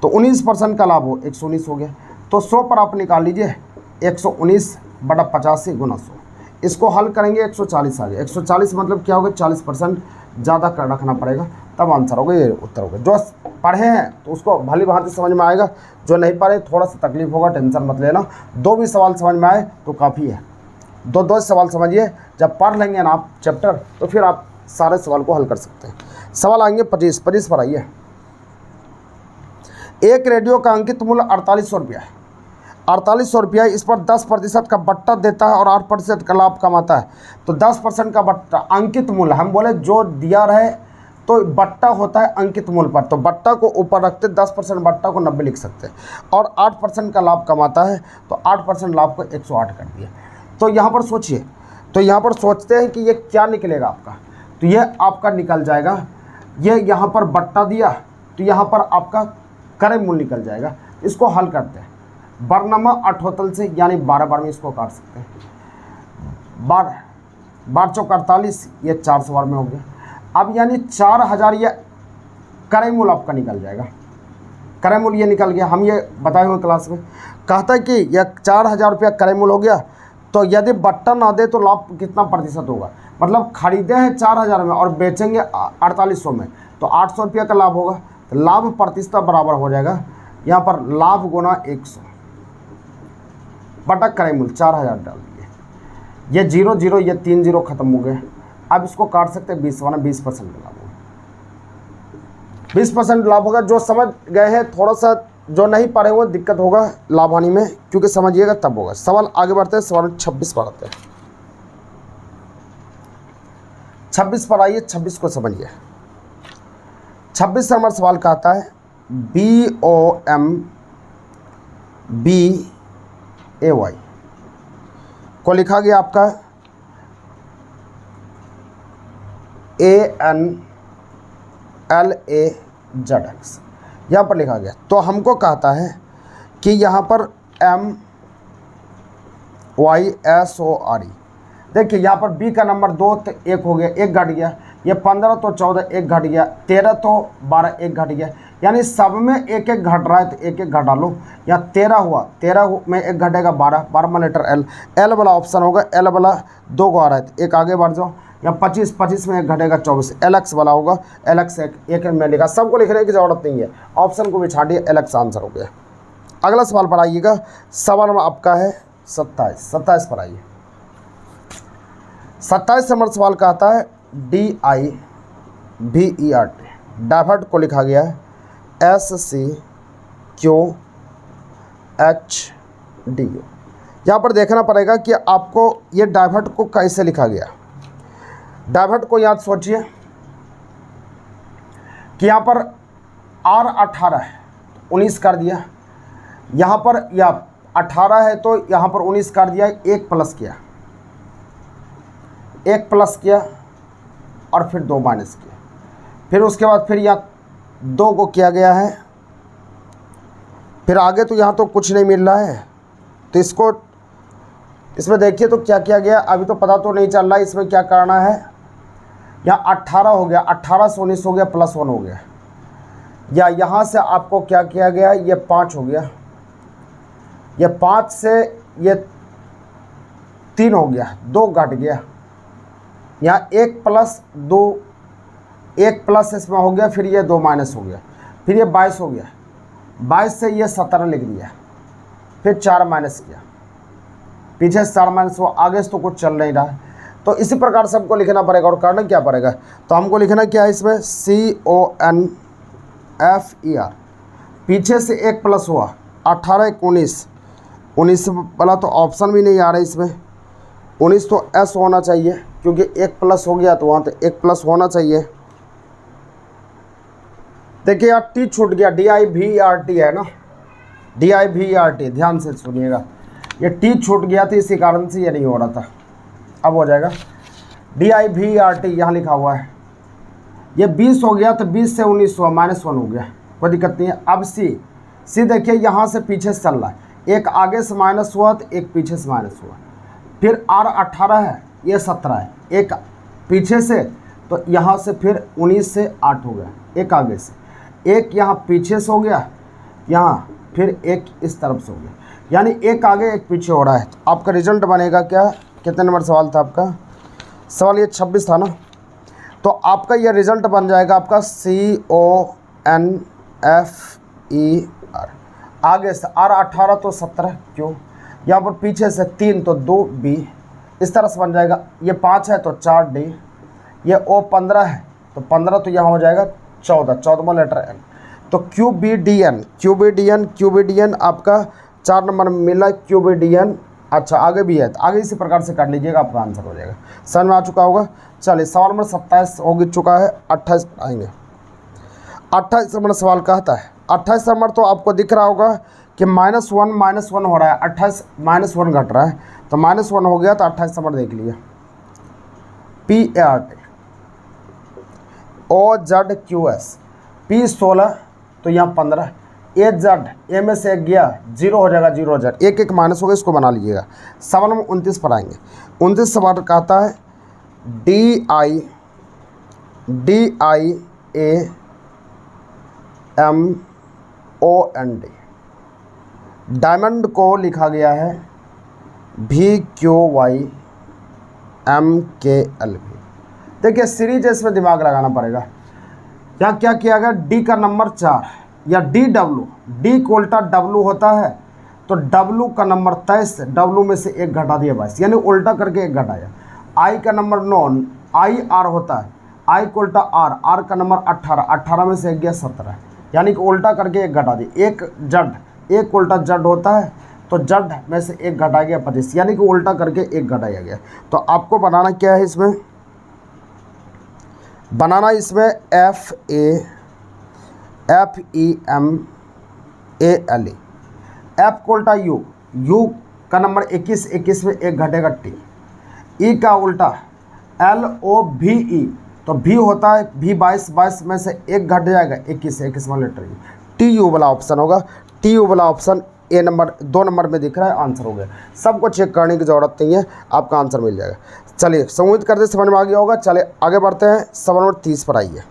तो 19% का लाभ हो 119 हो गया। तो 100 पर आप निकाल लीजिए, 119 बटा 85 गुना 100, इसको हल करेंगे 140 आ गया। 140 मतलब क्या होगा, 40% ज़्यादा कर रखना पड़ेगा, तब आंसर होगा, ये उत्तर होगा। जो पढ़े हैं तो उसको भली भांति समझ में आएगा, जो नहीं पढ़े थोड़ा सा तकलीफ होगा, टेंशन मत लेना। 2 भी सवाल समझ में आए तो काफ़ी है, 2 सवाल समझिए। जब पढ़ लेंगे ना आप चैप्टर, तो फिर आप सारे सवाल को हल कर सकते हैं। सवाल आएंगे 25 पर आइए। एक रेडियो का अंकित मूल्य 4800 रुपया है, 4800 रुपया, इस पर 10% का बट्टा देता है और 8% का लाभ कमाता है। तो 10% का बट्टा अंकित मूल्य, हम बोले जो दिया रहे तो बट्टा होता है अंकित मूल्य पर, तो बट्टा को ऊपर रखते 10% बट्टा को 90 लिख सकते हैं, और 8% का लाभ कमाता है, तो 8% लाभ को 108 कर दिया। तो यहाँ पर सोचिए, तो यहाँ पर सोचते हैं कि ये क्या निकलेगा आपका, तो ये आपका निकल जाएगा, ये यहाँ पर बट्टा दिया तो यहाँ पर आपका क्रय मूल्य निकल जाएगा। इसको हल करते हैं, बरनमा 8 से, यानी 12 बार में इसको काट सकते हैं। 12 चौक 48, ये 400 बार में हो गया। अब यानी 4000 ये क्रय मूल्य आपका निकल जाएगा, क्रय मूल्य ये निकल गया। हम ये बताए हुए क्लास में, कहता है कि यह 4000 रुपया क्रय मूल्य हो गया, तो यदि बट्टा ना दे तो लाभ कितना प्रतिशत होगा, मतलब खरीदे हैं 4000 में और बेचेंगे 4800 में, तो 800 रुपया का लाभ होगा। तो लाभ प्रतिशत बराबर हो जाएगा यहाँ पर लाभ गुना 100 बटा क्रय मूल्य 4000 डाल दिए, ये 0 0, ये 3 0 खत्म हो गए। अब इसको काट सकते हैं 20, वरना 20% लाभ होगा, 20% लाभ होगा। जो समझ गए हैं, थोड़ा सा जो नहीं पढ़े हुए दिक्कत होगा लाभ हानि में, क्योंकि समझिएगा तब होगा। सवाल आगे बढ़ते हैं, सवाल 26 पर आते हैं। 26 पर आइए, 26 को समझिए। 26 नंबर सवाल का आता है BOM BAY को लिखा गया आपका ANLAZX, यहाँ पर लिखा गया। तो हमको कहता है कि यहाँ पर MYSORE, देखिए यहाँ पर B का नंबर 2 तो 1 हो गया, 1 घट गया, ये 15 तो 14 1 घट गया, 13 तो 12 1 घट गया, यानी सब में एक एक घट रहा है तो एक एक घटा लो। यहाँ 13 हुआ, 13 में एक घटेगा 12, 12 में लेटर L वाला ऑप्शन होगा, L वाला 2 को आ रहा है तो एक आगे बढ़ जाओ। या 25, 25 में एक घटेगा 24, LX वाला होगा, LX एक में लिखा, सबको लिखने की जरूरत नहीं है, ऑप्शन को भी छाटिए, LX आंसर हो गया। अगला सवाल पर आइएगा, सवाल में आपका है 27 पर आइए। 27 नंबर सवाल का आता है DIVERT, डाइवर्ट को लिखा गया है SCQHDU। यहाँ पर देखना पड़ेगा कि आपको ये डाइवर्ट को कैसे लिखा गया। डाइवर्ट को याद सोचिए कि यहाँ पर R 18 है, 19 कर दिया, यहाँ पर या 18 है तो यहाँ पर 19 कर दिया, 1 प्लस किया, 1 प्लस किया और फिर 2 माइनस किया, फिर उसके बाद फिर यहाँ 2 को किया गया है, फिर आगे तो यहाँ तो कुछ नहीं मिल रहा है, तो इसको इसमें देखिए तो क्या किया गया, अभी तो पता तो नहीं चल रहा है इसमें क्या करना है। यहाँ 18 हो गया, 18 से 19 हो गया, प्लस 1 हो गया, या यहाँ से आपको क्या किया गया, ये 5 हो गया, ये 5 से ये 3 हो गया, 2 घट गया, यहाँ 1 प्लस 2, 1 प्लस इसमें हो गया, फिर ये 2 माइनस हो गया, फिर ये 22 हो गया, 22 से ये 17 लिख दिया, फिर 4 माइनस किया, पीछे से 4 माइनस हुआ, आगे से तो कुछ चल नहीं रहा है, तो इसी प्रकार से हमको लिखना पड़ेगा। और करना क्या पड़ेगा, तो हमको लिखना क्या है इसमें CONFER, पीछे से 1 प्लस हुआ, 18 1 19, 19 वाला तो ऑप्शन भी नहीं आ रहा है इसमें, 19 तो S होना चाहिए क्योंकि 1 प्लस हो गया तो वहाँ तो 1 प्लस होना चाहिए। देखिए यार T छूट गया, DIVERT है ना, DIVERT, ध्यान से सुनिएगा, ये T छूट गया था, इसी कारण से ये नहीं हो रहा था, अब हो जाएगा। DIVERT यहाँ लिखा हुआ है, ये 20 हो गया तो 20 से 19 हुआ, -1 हो गया, कोई दिक्कत नहीं है। अब C देखिए यहाँ से पीछे से चल रहा है, एक आगे से माइनस हुआ तो एक पीछे से माइनस हुआ, फिर R 18 है, ये 17 है, एक पीछे से तो यहाँ से फिर 19 से 8 हो गया, एक आगे से, एक यहाँ पीछे से हो गया, यहाँ फिर एक इस तरफ से हो गया, यानी एक आगे एक पीछे हो रहा है। तो आपका रिजल्ट बनेगा क्या, कितने नंबर सवाल था आपका, सवाल ये 26 था ना, तो आपका ये रिजल्ट बन जाएगा आपका CONFER, आगे से R 18 तो 17, क्यों, यहाँ पर पीछे से 3 तो 2B, इस तरह से बन जाएगा, ये 5 है तो 4D, ये O 15 है तो 15 तो यहाँ हो जाएगा 14, 14वां लेटर N, तो QBDN आपका 4 नंबर में मिला, QBDN। अच्छा आगे भी है तो आगे इसी प्रकार से कर लीजिएगा, आपका आंसर हो जाएगा, समझ में आ चुका होगा। चलिए सवाल नंबर 27 हो चुका है, 28 आएंगे। 28 नंबर सवाल कहता है, 28 नंबर तो आपको दिख रहा होगा कि -1 हो रहा है, 28 -1 घट रहा है, तो -1 हो गया तो 28 नंबर देख लिया, PART OZQS, P 16 तो यहाँ 15, AZ A में से 1 गया, 0 हो जाएगा, 0 0 एक एक माइनस होगा, इसको बना लीजिएगा। सवाल नंबर 29 पर आएंगे। 29 सवाल कहता है DIAMOND, डायमंड को लिखा गया है VQYMKL। देखिए सीरीज है, इसमें दिमाग लगाना पड़ेगा। क्या क्या किया गया, D का नंबर 4 या DW, D को उल्टा W होता है तो W का नंबर 23, W में से 1 घटा दिया 22, यानी उल्टा करके 1 घटाया। I का नंबर 9, IR होता है, I को उल्टा R, R का नंबर 18, 18 में से 1 गया 17, यानी कि उल्टा करके 1 घटा दिया। एक जड, एक उल्टा जड होता है तो जड में से 1 घटा गया 25, यानी कि उल्टा करके 1 घटाया गया। तो आपको बनाना क्या है, इसमें बनाना इसमें FEMALE, एफ को उल्टा यू, यू का नंबर 21, 21 में एक घटेगा टी। ई का उल्टा LOVE, तो भी होता है भी 22, 22 में से एक घट जाएगा 21, 21 वाला लेटर TU वाला ऑप्शन होगा। TU वाला ऑप्शन ए नंबर 2 नंबर में दिख रहा है, आंसर हो गया। सबको चेक करने की ज़रूरत नहीं है, आपका आंसर मिल जाएगा। चलिए उम्मीद करते समझ में आ गया होगा। चलिए आगे बढ़ते हैं, सवाल नंबर 30 पर आइए।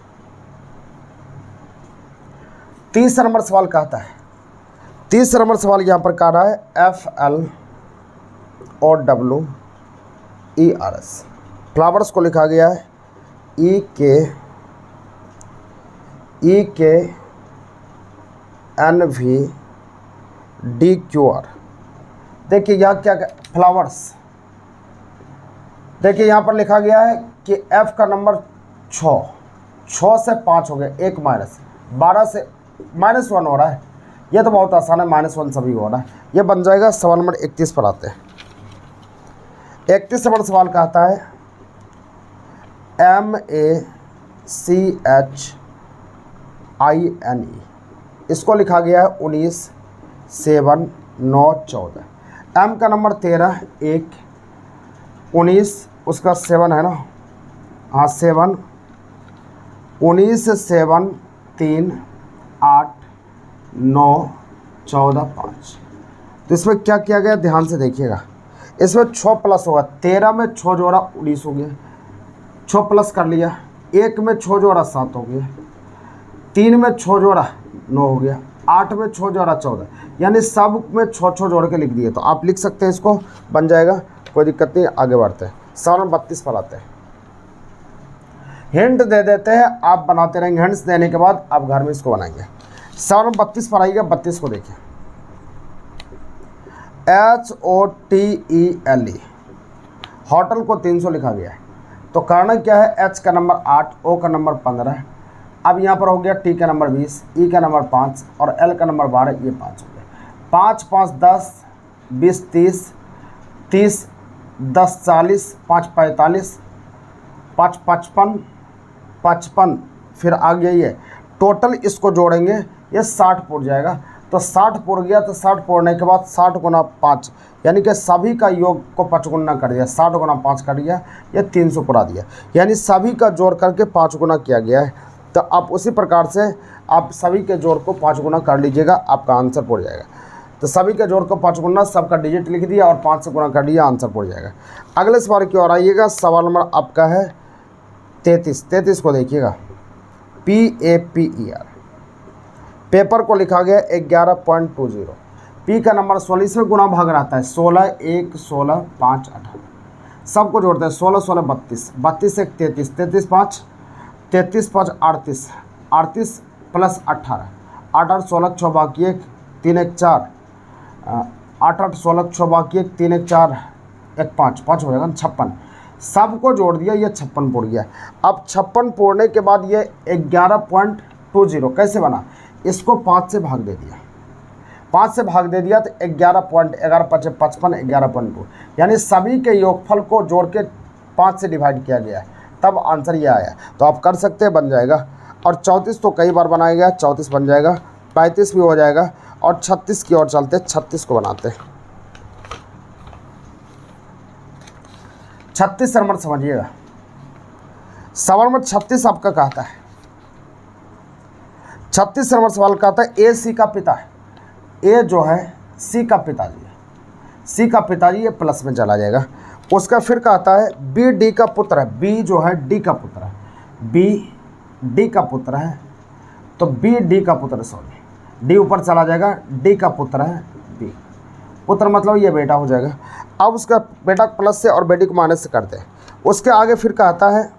30 नंबर सवाल कहता है, 30 नंबर सवाल यहाँ पर कह रहा है FLOWERS, फ्लावर्स को लिखा गया है EKNVDQR। देखिए यहाँ क्या फ्लावर्स, देखिए यहाँ पर लिखा गया है कि F का नंबर 6 से 5 हो गया, एक माइनस 12 से -1 हो रहा है। ये तो बहुत आसान है, -1 सभी हो रहा है। ये बन जाएगा। सवाल नंबर 31 पर आते हैं। 31 नंबर सवाल कहता है MACHINE, इसको लिखा गया है 19, 7, 9, 14। M का नंबर 13, 1, 19 उसका 7 है ना, हाँ 7, 19, 7, 3, 8, 9, 14, 5। तो इसमें क्या किया गया ध्यान से देखिएगा। इसमें 6 प्लस होगा, 13 में 6 जोड़ा 19 हो गया, 6 प्लस कर लिया। 1 में 6 जोड़ा 7 हो गया, 3 में 6 जोड़ा 9 हो गया, 8 में 6 जोड़ा 14, यानी सब में 6 जोड़ के लिख दिए। तो आप लिख सकते हैं, इसको बन जाएगा, कोई दिक्कत नहीं। आगे बढ़ते हैं, सवाल 32 पर आते हैं। हिंट दे देते हैं, आप बनाते रहेंगे। हिंट्स देने के बाद आप घर में इसको बनाएंगे। सवाल 32 पर आइएगा। 32 को देखिए, HOTELE, होटल को 300 लिखा गया है। तो कारण क्या है, H का नंबर 8, O का नंबर 15। अब यहाँ पर हो गया T का नंबर 20, E का नंबर 5 और L का नंबर 12, ये 5 हो गया। 5, 5, 10, 20, 30, 30, 10, 40, 5, 45, 5, 55, 55, फिर आ गया ये टोटल। इसको जोड़ेंगे ये 60 पूर जाएगा। तो 60 पूर गया, तो 60 पूरने के बाद 60 गुना 5, यानी कि सभी का योग को 5 गुना कर दिया। 60 गुना 5 कर दिया, ये 300 पूरा दिया, यानी सभी का जोड़ करके 5 गुना किया गया है। तो आप उसी प्रकार से आप सभी के जोड़ को 5 गुना कर लीजिएगा, आपका आंसर पड़ जाएगा। तो सभी के जोड़ को 5 गुना, सबका डिजिट लिख दिया और 5 से गुना कर दिया, आंसर पड़ जाएगा। अगले सवाल की ओर आइएगा। सवाल नंबर आपका है 33। 33 को देखिएगा, PAPER, पेपर को लिखा गया 11.20। P का नंबर 16 में गुना भाग रहता है, 16, 1, 16, 5, 18। सबको जोड़ते हैं, 16, 16, 32, 32, 1, 33, 33, 5, 33, 5, 38, 38 प्लस 18, 8, 8, 16, 6 बाकी 1, 3, 1, 4, 8, 8, 16, 6 बाकी 1, 3, 1, 4, 1, 5, 5 हो जाएगा 56। सबको जोड़ दिया, ये 56 पूर गया। अब 56 पूरने के बाद ये 11.20 कैसे बना, इसको 5 से भाग दे दिया। 5 से भाग दे दिया तो 11.11, 55, 11.2, यानी सभी के योगफल को जोड़ के 5 से डिवाइड किया गया है, तब आंसर ये आया। तो आप कर सकते हैं, बन जाएगा। और 34 तो कई बार बनाया गया, 34 बन जाएगा, 35 भी हो जाएगा। और 36 की ओर चलते, 36 को बनाते हैं। 36 नंबर समझिएगा। सवाल नंबर 36 आपका कहता है, 36 नंबर सवाल कहता है A C का पिता है। A जो है C का पिताजी है, C का पिताजी, ये प्लस में चला जाएगा। उसका फिर कहता है B D का पुत्र है। B जो है D का पुत्र है, B D का पुत्र है, तो B D का पुत्र, सॉरी D ऊपर चला जाएगा, D का पुत्र है B, पुत्र मतलब ये बेटा हो जाएगा। अब उसका बेटा प्लस से और बेटी को माइनस से करते हैं। उसके आगे फिर कहता है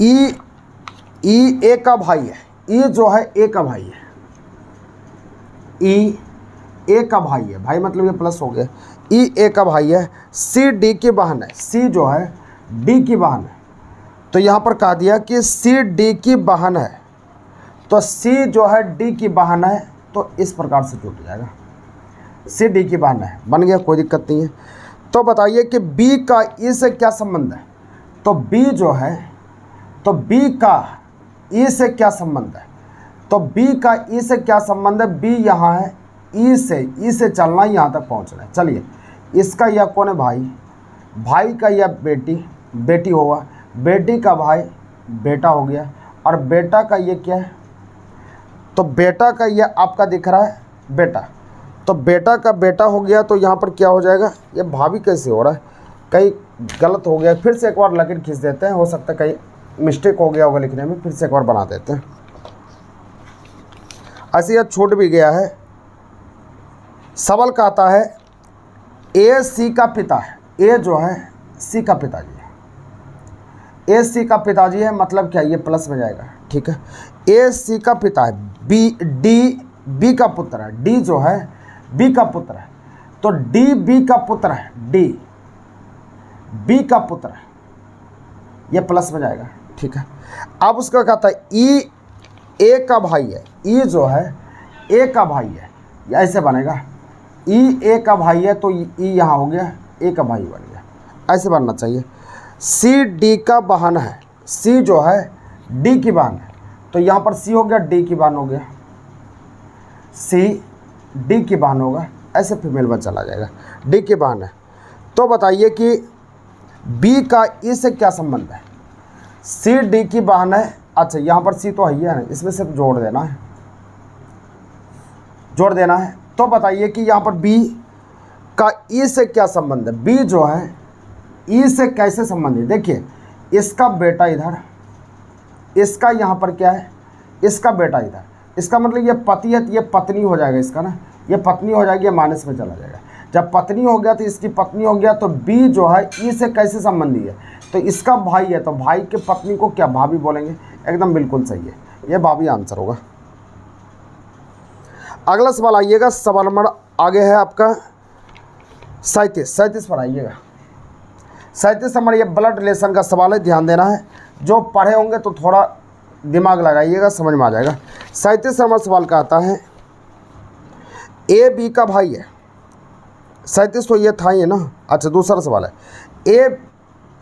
E A का भाई है। E जो है A का भाई है, E A का भाई है, भाई मतलब ये प्लस हो गया। E A का भाई है, C D की बहन है, C जो है D की बहन है। तो यहाँ पर कह दिया कि C D की बहन है, तो C जो है D की बहन है, तो इस प्रकार से जुट जाएगा। C D की बहन है, बन गया, कोई दिक्कत नहीं है। तो बताइए कि B का E से क्या संबंध है। तो B जो है, तो B का E से क्या संबंध है। तो बी का ई से क्या संबंध है, बी यहाँ है, ई से चलना है, यहाँ तक पहुँचना है। चलिए इसका यह कौन है, भाई, भाई का यह बेटी होगा, बेटी का भाई बेटा हो गया, और बेटा का ये क्या है, तो बेटा का ये आपका दिख रहा है बेटा, तो बेटा का बेटा हो गया। तो यहाँ पर क्या हो जाएगा, ये भाभी कैसे हो रहा है, कहीं गलत हो गया, फिर से एक बार लकीर खींच देते हैं, हो सकता है कहीं मिस्टेक हो गया होगा लिखने में, फिर से एक बार बना देते हैं। ऐसे यह छूट भी गया है। सवाल कहता है ए सी का पिता है, ए जो है सी का पिताजी है, ए सी का पिताजी है, मतलब क्या, ये प्लस में जाएगा, ठीक है। ए सी का पिता है, डी बी का पुत्र है, डी जो है बी का पुत्र है, तो डी बी का पुत्र है, डी बी का पुत्र है, ये प्लस में जाएगा, ठीक है। अब उसका कहता है ई ए का भाई है, ई जो है ए का भाई है, ये ऐसे बनेगा, ई ए का भाई है, तो ई यहाँ हो गया, ए का भाई बन गया, ऐसे बनना चाहिए। सी डी का बहन है, सी जो है डी की बहन है, तो यहाँ पर सी हो गया, डी की बहन हो गया, सी डी की बहन होगा, ऐसे फीमेल में चला जाएगा, डी की बहन है। तो बताइए कि बी का ई से क्या संबंध है, सी डी की बहन है, अच्छा यहाँ पर सी तो है ही है ना, इसमें सिर्फ जोड़ देना है, जोड़ देना है। तो बताइए कि यहाँ पर बी का ई से क्या संबंध है, बी जो है ई से कैसे संबंध है, देखिए इसका बेटा इधर, इसका यहाँ पर क्या है, इसका बेटा इधर, इसका मतलब ये पति है तो ये पत्नी हो जाएगा इसका ना, ये पत्नी हो जाएगी, ये माइनस में चला जाएगा। जब पत्नी हो गया तो इसकी पत्नी हो गया, तो बी जो है ई से कैसे संबंधी है, तो इसका भाई है, तो भाई के पत्नी को क्या भाभी बोलेंगे, एकदम बिल्कुल सही है, ये भाभी आंसर होगा। अगला सवाल आइएगा, सवाल नंबर आगे है आपका 37 पर आइएगा। 37 नंबर ये ब्लड रिलेशन का सवाल है, ध्यान देना है, जो पढ़े होंगे तो थोड़ा दिमाग लगाइएगा, समझ में आ जाएगा। 37 नंबर सवाल का आता है ए बी का भाई है, 37 तो ये था ही है ना, अच्छा दूसरा सवाल है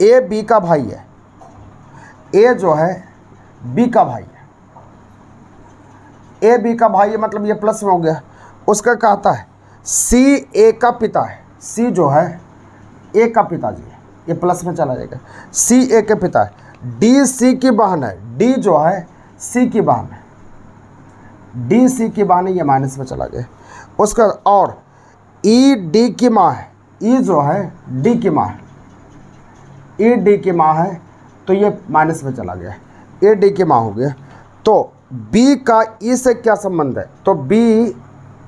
ए बी का भाई है, ए जो है बी का भाई है, ए बी का भाई है, मतलब ये प्लस में हो गया। उसका कहता है सी ए का पिता है, सी जो है ए का पिताजी है, ये प्लस में चला जाएगा, सी ए के पिता है। डी सी की बहन है, डी जो है सी की बहन है, डी सी की बहन है, ये माइनस में चला गया। उसका और ई डी की माँ है, ई जो है डी की माँ है, ई डी की माँ है, तो ये माइनस में चला गया, ए डी की माँ हो गया। तो बी का ई से क्या संबंध है, तो बी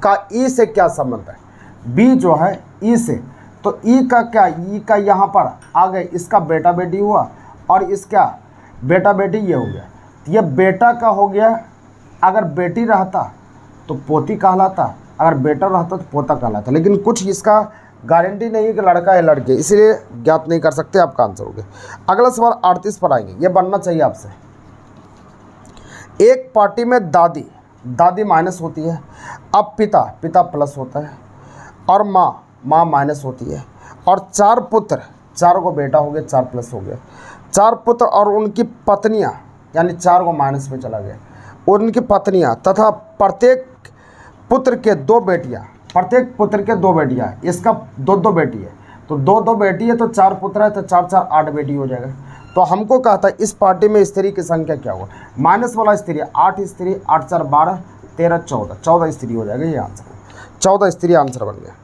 का ई से क्या संबंध है, बी जो है ई से, तो ई का क्या, ई का यहाँ पर आ गए, इसका बेटा बेटी हुआ, और इसका बेटा बेटी ये हो गया, ये बेटा का हो गया। अगर बेटी रहता तो पोती कहलाता, अगर बेटा रहता तो पोता कहलाता, लेकिन कुछ इसका गारंटी नहीं है कि लड़का है लड़के, इसीलिए ज्ञात नहीं कर सकते, आपका आंसर हो गया। अगला सवाल 38 पर आएंगे, ये बनना चाहिए आपसे। एक पार्टी में दादी माइनस होती है, अब पिता प्लस होता है, और माँ माइनस होती है, और 4 पुत्र, 4 को बेटा हो गया, 4 प्लस हो गया, 4 पुत्र और उनकी पत्नियाँ, यानी 4 को माइनस में चला गया, उनकी पत्नियाँ तथा प्रत्येक पुत्र के 2 बेटियाँ, प्रत्येक पुत्र के 2 बेटियाँ, इसका 2 बेटी है, तो 2 बेटी है, तो 4 पुत्र है, तो 4 8 बेटी हो जाएगा। तो हमको कहता है इस पार्टी में स्त्री की संख्या क्या होगा, माइनस वाला स्त्री 8 स्त्री, 8 4 12 13 14 स्त्री हो जाएगा, ये आंसर है, 14 स्त्री आंसर बन गया।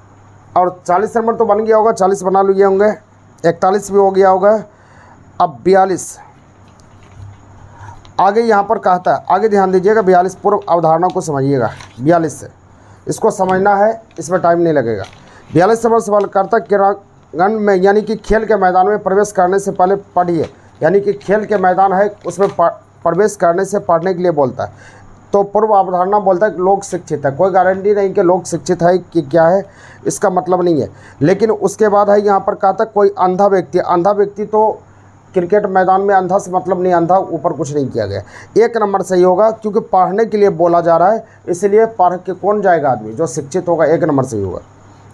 और 40 नंबर तो बन गया होगा, 40 बना लिए होंगे, 41 भी हो गया होगा। अब 42 आगे यहाँ पर कहता है, आगे ध्यान दीजिएगा, 42 पूर्व अवधारणा को समझिएगा, 42 से इसको समझना है, इसमें टाइम नहीं लगेगा। 42 नंबर सवाल करता क्रीड़ांगन में, यानी कि खेल के मैदान में प्रवेश करने से पहले पढ़िए, यानी कि खेल के मैदान है उसमें प्रवेश करने से पढ़ने के लिए बोलता है। तो पूर्व अवधारणा बोलता है कि लोग शिक्षित है, कोई गारंटी नहीं कि लोग शिक्षित है कि क्या है, इसका मतलब नहीं है। लेकिन उसके बाद है यहाँ पर कहता है कोई अंधा व्यक्ति, तो क्रिकेट मैदान में अंधा से मतलब नहीं, अंधा ऊपर कुछ नहीं किया गया। 1 नंबर सही होगा, क्योंकि पढ़ने के लिए बोला जा रहा है, इसलिए पढ़ के कौन जाएगा आदमी, जो शिक्षित होगा, 1 नंबर सही होगा।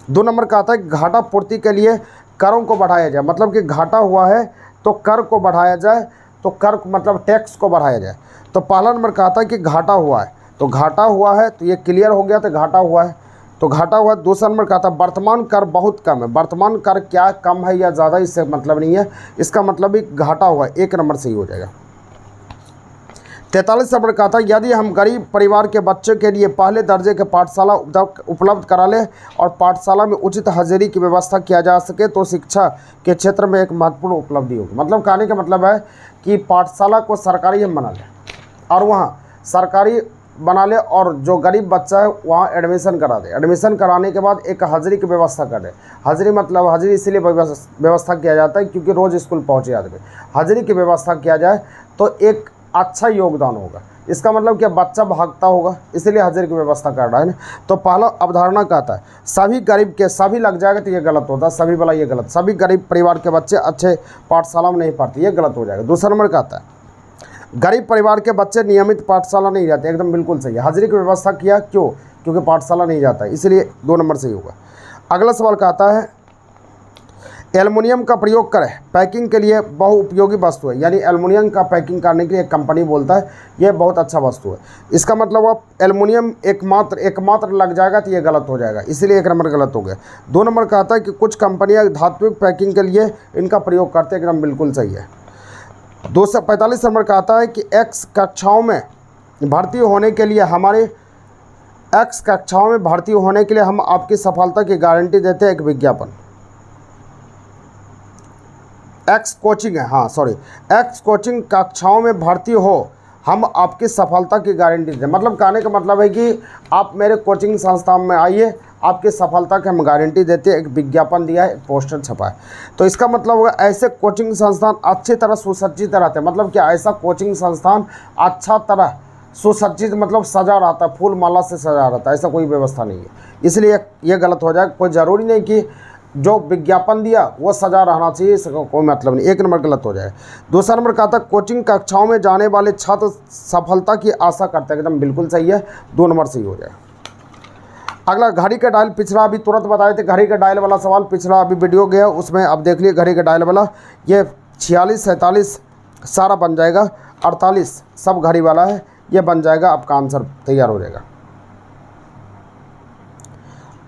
2 नंबर का आता है घाटा पूर्ति के लिए करों को बढ़ाया जाए, मतलब कि घाटा हुआ है तो कर को बढ़ाया जाए, तो कर मतलब टैक्स को बढ़ाया जाए। तो पहला नंबर का आता है कि घाटा हुआ है तो घाटा हुआ है, तो ये क्लियर हो गया, तो घाटा हुआ है, तो घाटा हुआ है। दूसरा नंबर का था वर्तमान कर बहुत कम है। वर्तमान कर क्या कम है या ज़्यादा, इससे मतलब नहीं है, इसका मतलब भी घाटा हुआ है, 1 नंबर सही हो जाएगा। 43 नंबर का था यदि हम गरीब परिवार के बच्चों के लिए पहले दर्जे के पाठशाला उपलब्ध करा लें और पाठशाला में उचित हाजिरी की व्यवस्था किया जा सके तो शिक्षा के क्षेत्र में एक महत्वपूर्ण उपलब्धि होगी। मतलब कहने का मतलब है कि पाठशाला को सरकारी हम बना लें और वहाँ सरकारी बना ले और जो गरीब बच्चा है वहाँ एडमिशन करा दे। एडमिशन कराने के बाद एक हाजिरी की व्यवस्था कर दे। हाजिरी मतलब हाजिरी इसीलिए व्यवस्था किया जाता है क्योंकि रोज़ स्कूल पहुँचे आदमी। हाजिरी की व्यवस्था किया जाए तो एक अच्छा योगदान होगा। इसका मतलब क्या, बच्चा भागता होगा, इसीलिए हाजिरी की व्यवस्था कर रहा है ना। तो पहला अवधारणा कहता है सभी गरीब के, सभी लग जाएगा तो ये गलत होता है, सभी वाला ये गलत, सभी गरीब परिवार के बच्चे अच्छे पाठशाला में नहीं पढ़ते, ये गलत हो जाएगा। दूसरा नंबर कहता है गरीब परिवार के बच्चे नियमित पाठशाला नहीं जाते, एकदम बिल्कुल सही है। हाजिरी की व्यवस्था किया, क्यों, क्योंकि पाठशाला नहीं जाता है, इसलिए 2 नंबर सही होगा। अगला सवाल कहता है एल्युमिनियम का प्रयोग करें पैकिंग के लिए बहुउपयोगी वस्तु है। यानी एल्युमिनियम का पैकिंग करने के लिए एक कंपनी बोलता है ये बहुत अच्छा वस्तु है। इसका मतलब वो एल्युमिनियम एकमात्र लग जाएगा तो ये गलत हो जाएगा, इसीलिए 1 नंबर गलत हो गया। 2 नंबर कहता है कि कुछ कंपनियां धात्विक पैकिंग के लिए इनका प्रयोग करते हैं, एकदम बिल्कुल सही है। 245 नंबर कहता है कि एक्स कक्षाओं में भर्ती होने के लिए हम आपकी सफलता की गारंटी देते हैं एक विज्ञापन। एक्स कोचिंग कक्षाओं में भर्ती हो हम आपकी सफलता की गारंटी देते हैं। मतलब कहने का मतलब है कि आप मेरे कोचिंग संस्थान में आइए, आपकी सफलता की हम गारंटी देते हैं। एक विज्ञापन दिया है, एक पोस्टर छपा है। तो इसका मतलब होगा ऐसे कोचिंग संस्थान अच्छी तरह सुसज्जित रहते हैं। मतलब क्या, ऐसा कोचिंग संस्थान अच्छा तरह सुसज्जित मतलब सजा रहता है, फूल माला से सजा रहता है, ऐसा कोई व्यवस्था नहीं है, इसलिए ये गलत हो जाएगा। कोई ज़रूरी नहीं कि जो विज्ञापन दिया वो सजा रहना चाहिए, इसका कोई मतलब नहीं, 1 नंबर गलत हो जाएगा। दूसरा नंबर कहता है कोचिंग कक्षाओं में जाने वाले छात्र सफलता की आशा करते हैं, एकदम बिल्कुल सही है, 2 नंबर सही हो जाएगा। अगला घड़ी का डायल, पिछला अभी तुरंत बताए थे घड़ी का डायल वाला सवाल, पिछला अभी वीडियो गया उसमें, अब देख लिए घड़ी का डायल वाला। ये 46 47 सारा बन जाएगा, 48 सब घड़ी वाला है, ये बन जाएगा, आपका आंसर तैयार हो जाएगा।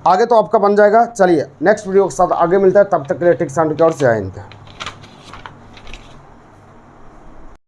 आगे तो आपका बन जाएगा। चलिए नेक्स्ट वीडियो के साथ आगे मिलता है, तब तक के लिए टिक्स एंड ट्रिक्स और जय हिंद।